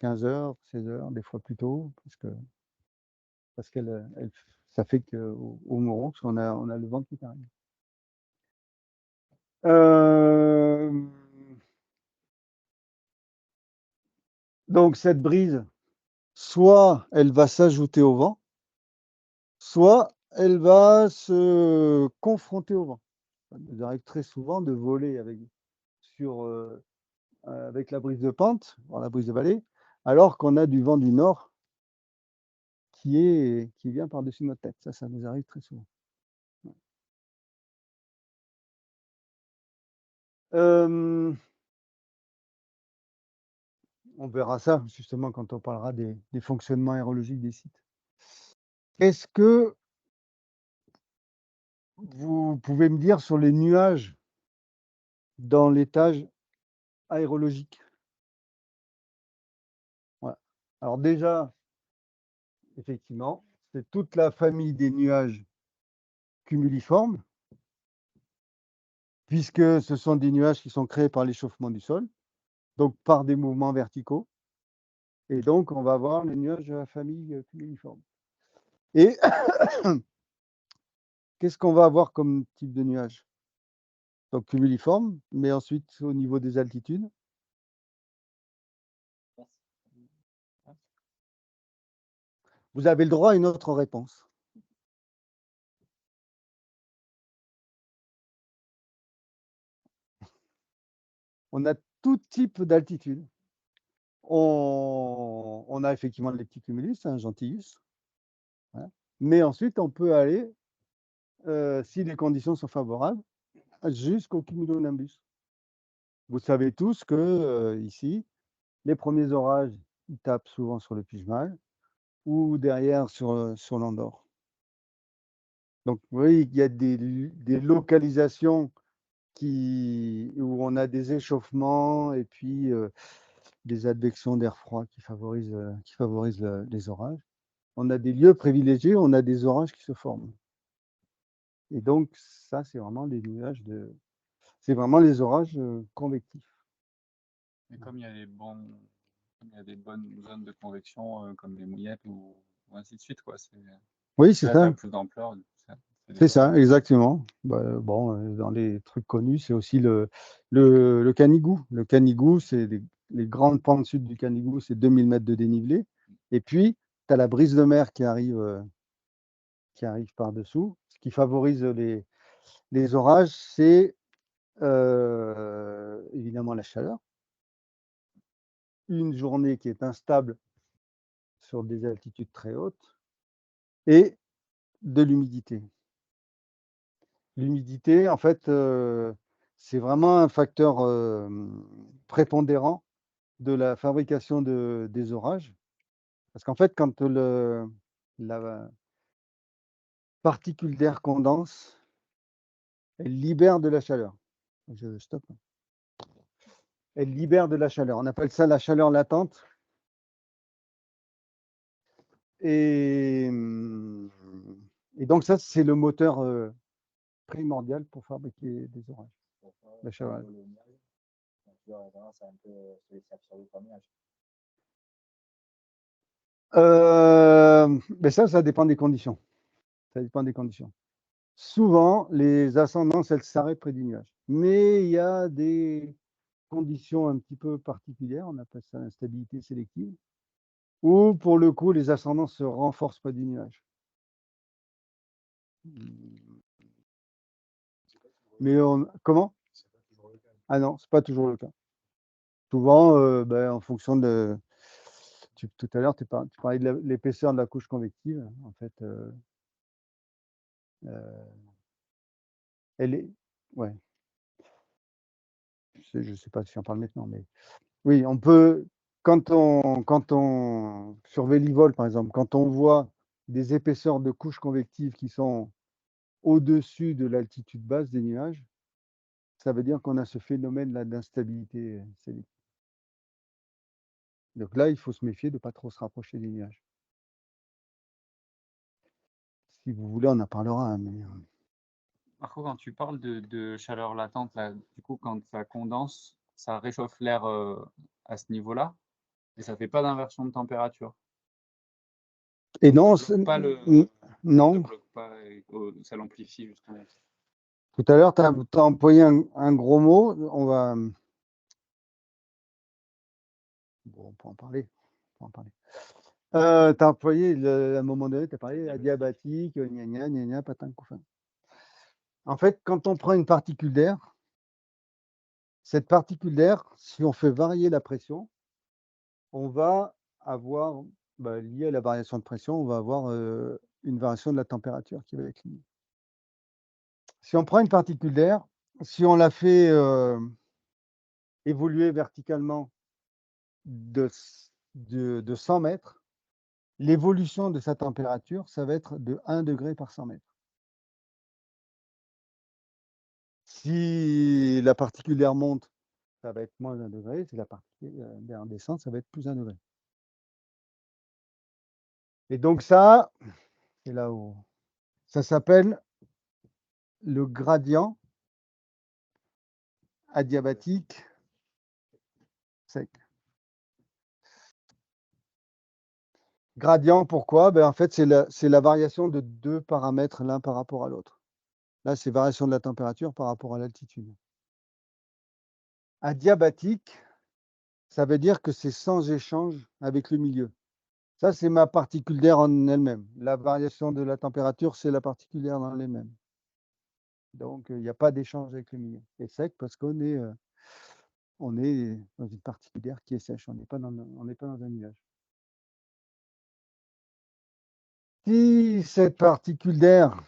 15h, 16h, des fois plus tôt, parce qu'elle, ça fait qu'au Moroux, on a le vent qui arrive. Donc cette brise, soit elle va s'ajouter au vent, soit elle va se confronter au vent. Ça nous arrive très souvent de voler avec la brise de pente, la brise de vallée, alors qu'on a du vent du nord qui vient par-dessus notre tête. Ça nous arrive très souvent. On verra ça justement quand on parlera des fonctionnements aérologiques des sites. Est-ce que vous pouvez me dire sur les nuages dans l'étage aérologique? Voilà. Alors déjà, effectivement, c'est toute la famille des nuages cumuliformes, puisque ce sont des nuages qui sont créés par l'échauffement du sol, donc par des mouvements verticaux. Et donc, on va avoir les nuages de la famille cumuliforme. Et qu'est-ce qu'on va avoir comme type de nuage? Donc cumuliforme, mais ensuite au niveau des altitudes. Vous avez le droit à une autre réponse. On a tout type d'altitude. On a effectivement les petits cumulus, un gentillus. Hein. Mais ensuite, on peut aller, si les conditions sont favorables, jusqu'au cumulonimbus. Vous savez tous que ici, les premiers orages, ils tapent souvent sur le Puigmal ou derrière sur l'Andorre. Donc, vous voyez, il y a des localisations où on a des échauffements et puis des advections d'air froid qui favorisent les orages. On a des lieux privilégiés, on a des orages qui se forment. Et donc, ça, c'est vraiment les nuages c'est vraiment les orages convectifs. Mais comme il y a des bonnes zones de convection comme les mouillettes ou ainsi de suite, quoi. Oui, c'est Là, ça. ça a plus d'ampleur. C'est ça, exactement. Bon, dans les trucs connus, c'est aussi le Canigou. Le Canigou, c'est les grandes pentes sud du Canigou, c'est 2000 mètres de dénivelé. Et puis, tu as la brise de mer qui arrive par-dessous. Ce qui favorise les orages, c'est évidemment la chaleur. Une journée qui est instable sur des altitudes très hautes et de l'humidité. L'humidité, en fait, c'est vraiment un facteur prépondérant de la fabrication des orages. Parce qu'en fait, quand la particule d'air condense, elle libère de la chaleur. Je stoppe. Elle libère de la chaleur. On appelle ça la chaleur latente. Et, donc ça, c'est le moteur primordial pour fabriquer des orages. La chaleur. Mais ça dépend des conditions. Ça dépend des conditions. Souvent, les ascendances, elles s'arrêtent près du nuage. Mais il y a des conditions un petit peu particulières, on appelle ça l'instabilité sélective, où pour le coup, les ascendances se renforcent près du nuage. Mais comment? Ah non, c'est pas toujours le cas. Souvent, en fonction de. Tout à l'heure, tu parlais de l'épaisseur de la couche convective. En fait, elle est. Ouais. Je ne sais pas si on parle maintenant, mais oui, on peut. Quand on sur Vélivol, par exemple, quand on voit des épaisseurs de couches convectives qui sont au-dessus de l'altitude basse des nuages, ça veut dire qu'on a ce phénomène-là d'instabilité sélective. Donc là, il faut se méfier de ne pas trop se rapprocher des nuages. Si vous voulez, on en parlera, hein, mais Marco, quand tu parles de chaleur latente, là, du coup, quand ça condense, ça réchauffe l'air à ce niveau-là, et ça fait pas d'inversion de température. et non, Ça bloque pas ça non. bloque pas, ça l'amplifie justement. Tout à l'heure, tu as employé un gros mot. On va. Bon, on peut en parler. On peut en parler. Tu as employé, à un moment donné, tu as parlé adiabatique, gna gna gna gna, patin couffin. En fait, quand on prend une particule d'air, cette particule d'air, si on fait varier la pression, on va avoir, lié à la variation de pression, on va avoir une variation de la température qui va être liée. Si on prend une particule d'air, si on la fait évoluer verticalement de 100 mètres, l'évolution de sa température, ça va être de 1 degré par 100 mètres. Si la particule d'air monte, ça va être moins 1 degré. Si la particule d'air descend, ça va être plus 1 degré. Et donc ça, c'est là où ça s'appelle le gradient adiabatique sec. Gradient, pourquoi? En fait, c'est la variation de 2 paramètres l'un par rapport à l'autre. Là, c'est variation de la température par rapport à l'altitude. Adiabatique, ça veut dire que c'est sans échange avec le milieu. Ça, c'est ma particule d'air en elle-même. La variation de la température, c'est la particule d'air en elle-même. Donc, il n'y a pas d'échange avec le milieu. Et sec parce qu'on est dans une particule d'air qui est sèche. On n'est pas dans un nuage. Si cette particule d'air,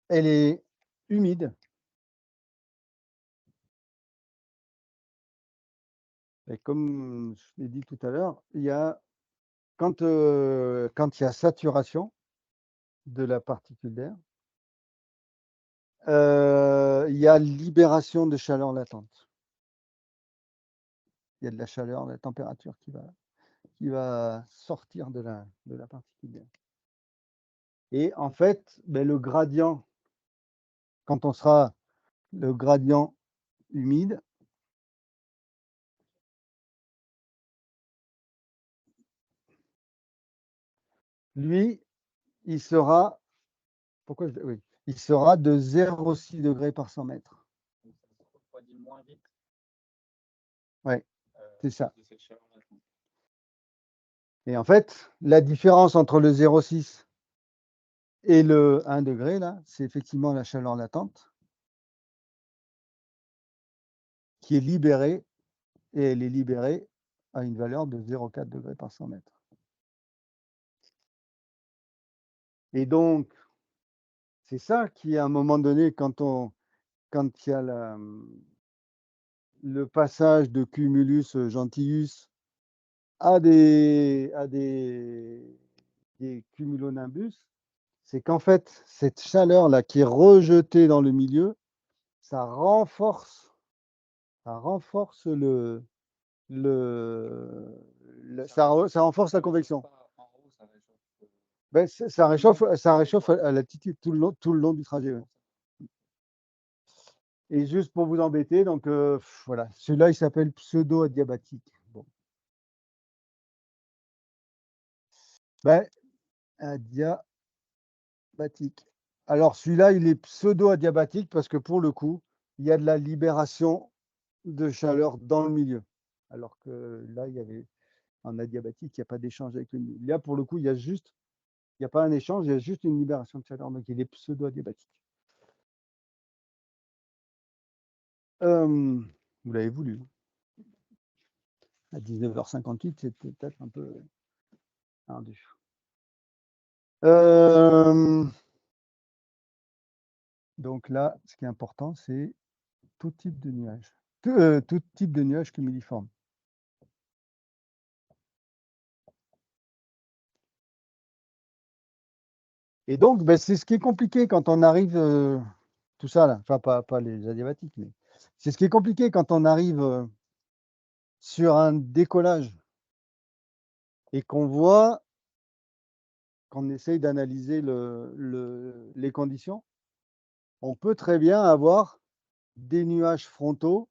elle est humide, et comme je l'ai dit tout à l'heure, quand il y a saturation de la particule d'air, il y a libération de chaleur latente. Il y a de la chaleur, de la température qui va sortir de la particule d'air. Et en fait, le gradient, quand on sera le gradient humide, lui, il sera, oui, il sera de 0,6 degrés par 100 mètres. Ça se refroidit moins vite. Ouais, c'est ça. De cette chaleur latente. Et en fait, la différence entre le 0,6 et le 1 degré, là, c'est effectivement la chaleur latente qui est libérée, et elle est libérée à une valeur de 0,4 degrés par 100 mètres. Et donc, c'est ça qui, à un moment donné, quand il y a le passage de cumulus gentius à des cumulonimbus, c'est qu'en fait, cette chaleur-là qui est rejetée dans le milieu, ça renforce ça renforce la convection. Ça réchauffe à l'altitude tout le long du trajet. Ouais. Et juste pour vous embêter, donc voilà, celui-là il s'appelle pseudo-adiabatique. Bon. Adiabatique. Alors celui-là, il est pseudo-adiabatique parce que pour le coup, il y a de la libération de chaleur dans le milieu. Alors que là, il y avait en adiabatique, il n'y a pas d'échange avec le milieu. Là, pour le coup, il n'y a pas un échange, il y a juste une libération de chaleur. Donc il est pseudo-adiabatique. Vous l'avez voulu. À 19h58, c'était peut-être un peu ardu. Donc là, ce qui est important, c'est tout type de nuage. Tout type de nuage cumuliforme. Et donc, c'est ce qui est compliqué quand on arrive, tout ça là, enfin pas les adiabatiques, mais c'est ce qui est compliqué quand on arrive sur un décollage et qu'on essaye d'analyser les conditions, on peut très bien avoir des nuages frontaux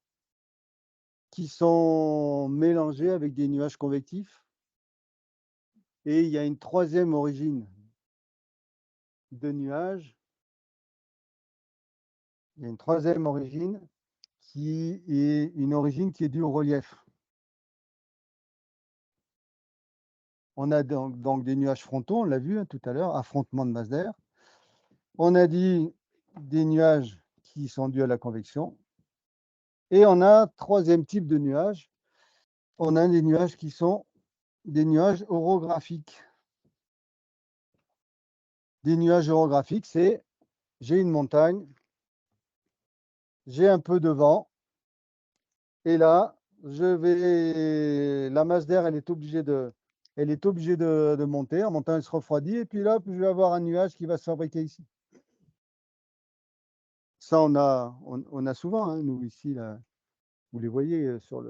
qui sont mélangés avec des nuages convectifs. Et il y a une troisième origine de nuages. Il y a une troisième origine qui est une origine qui est due au relief. On a donc des nuages frontaux, on l'a vu tout à l'heure, affrontement de masse d'air. On a dit des nuages qui sont dus à la convection. Et on a troisième type de nuages. On a des nuages qui sont des nuages orographiques. Des nuages orographiques, c'est j'ai une montagne, j'ai un peu de vent, et là, la masse d'air, elle est obligée de monter. En montant, elle se refroidit, et puis là, je vais avoir un nuage qui va se fabriquer ici. Ça, on a souvent, hein, nous, ici, là, vous les voyez sur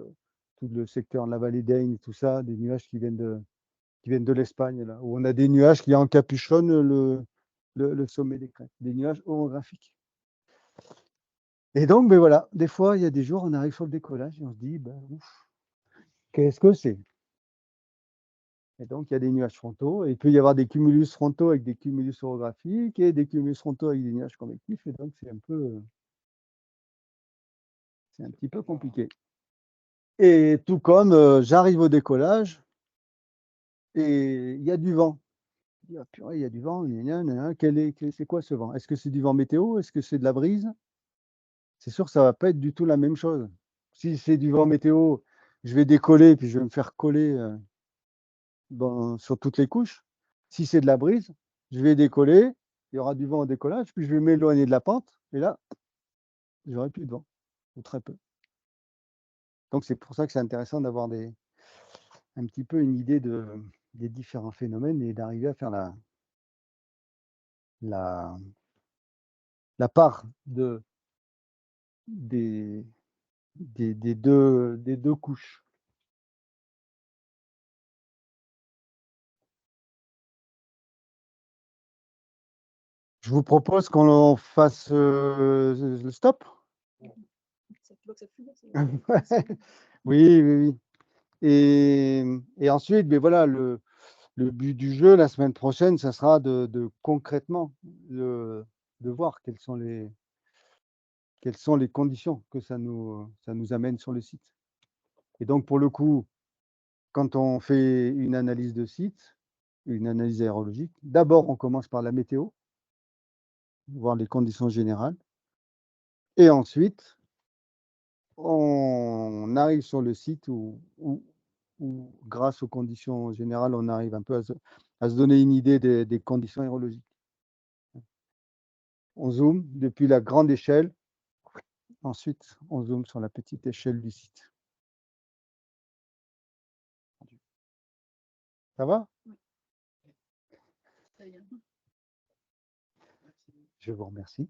tout le secteur de la vallée d'Aisne, tout ça, des nuages qui viennent de l'Espagne, là, où on a des nuages qui encapuchonnent le sommet des crêtes, des nuages orographiques. Et donc, ben voilà, des fois, il y a des jours, on arrive sur le décollage et on se dit, ben, ouf, qu'est-ce que c'est? Et donc, il y a des nuages frontaux, et il peut y avoir des cumulus frontaux avec des cumulus orographiques, et des cumulus frontaux avec des nuages convectifs, et donc c'est un petit peu compliqué. Et tout comme j'arrive au décollage, et il y a du vent. Je dis, ah, purée, il y a du vent, c'est quoi ce vent? Est-ce que c'est du vent météo? Est-ce que c'est de la brise? C'est sûr que ça ne va pas être du tout la même chose. Si c'est du vent météo, je vais décoller, puis je vais me faire coller sur toutes les couches. Si c'est de la brise, je vais décoller, il y aura du vent au décollage, puis je vais m'éloigner de la pente, et là, j'aurai plus de vent, ou très peu. Donc c'est pour ça que c'est intéressant d'avoir un petit peu une idée des différents phénomènes et d'arriver à faire la part des deux couches. Je vous propose qu'on fasse le stop. Ça bloque, ça fume, Oui, oui, oui. Et ensuite, ben voilà, le but du jeu la semaine prochaine, ça sera de concrètement de voir quelles sont les conditions que ça nous amène sur le site. Et donc, pour le coup, quand on fait une analyse de site, une analyse aérologique, d'abord, on commence par la météo, voir les conditions générales. Et ensuite, on arrive sur le site où grâce aux conditions générales, on arrive un peu à se donner une idée des conditions aérologiques. On zoome depuis la grande échelle. Ensuite, on zoome sur la petite échelle du site. Ça va? Très bien. Je vous remercie.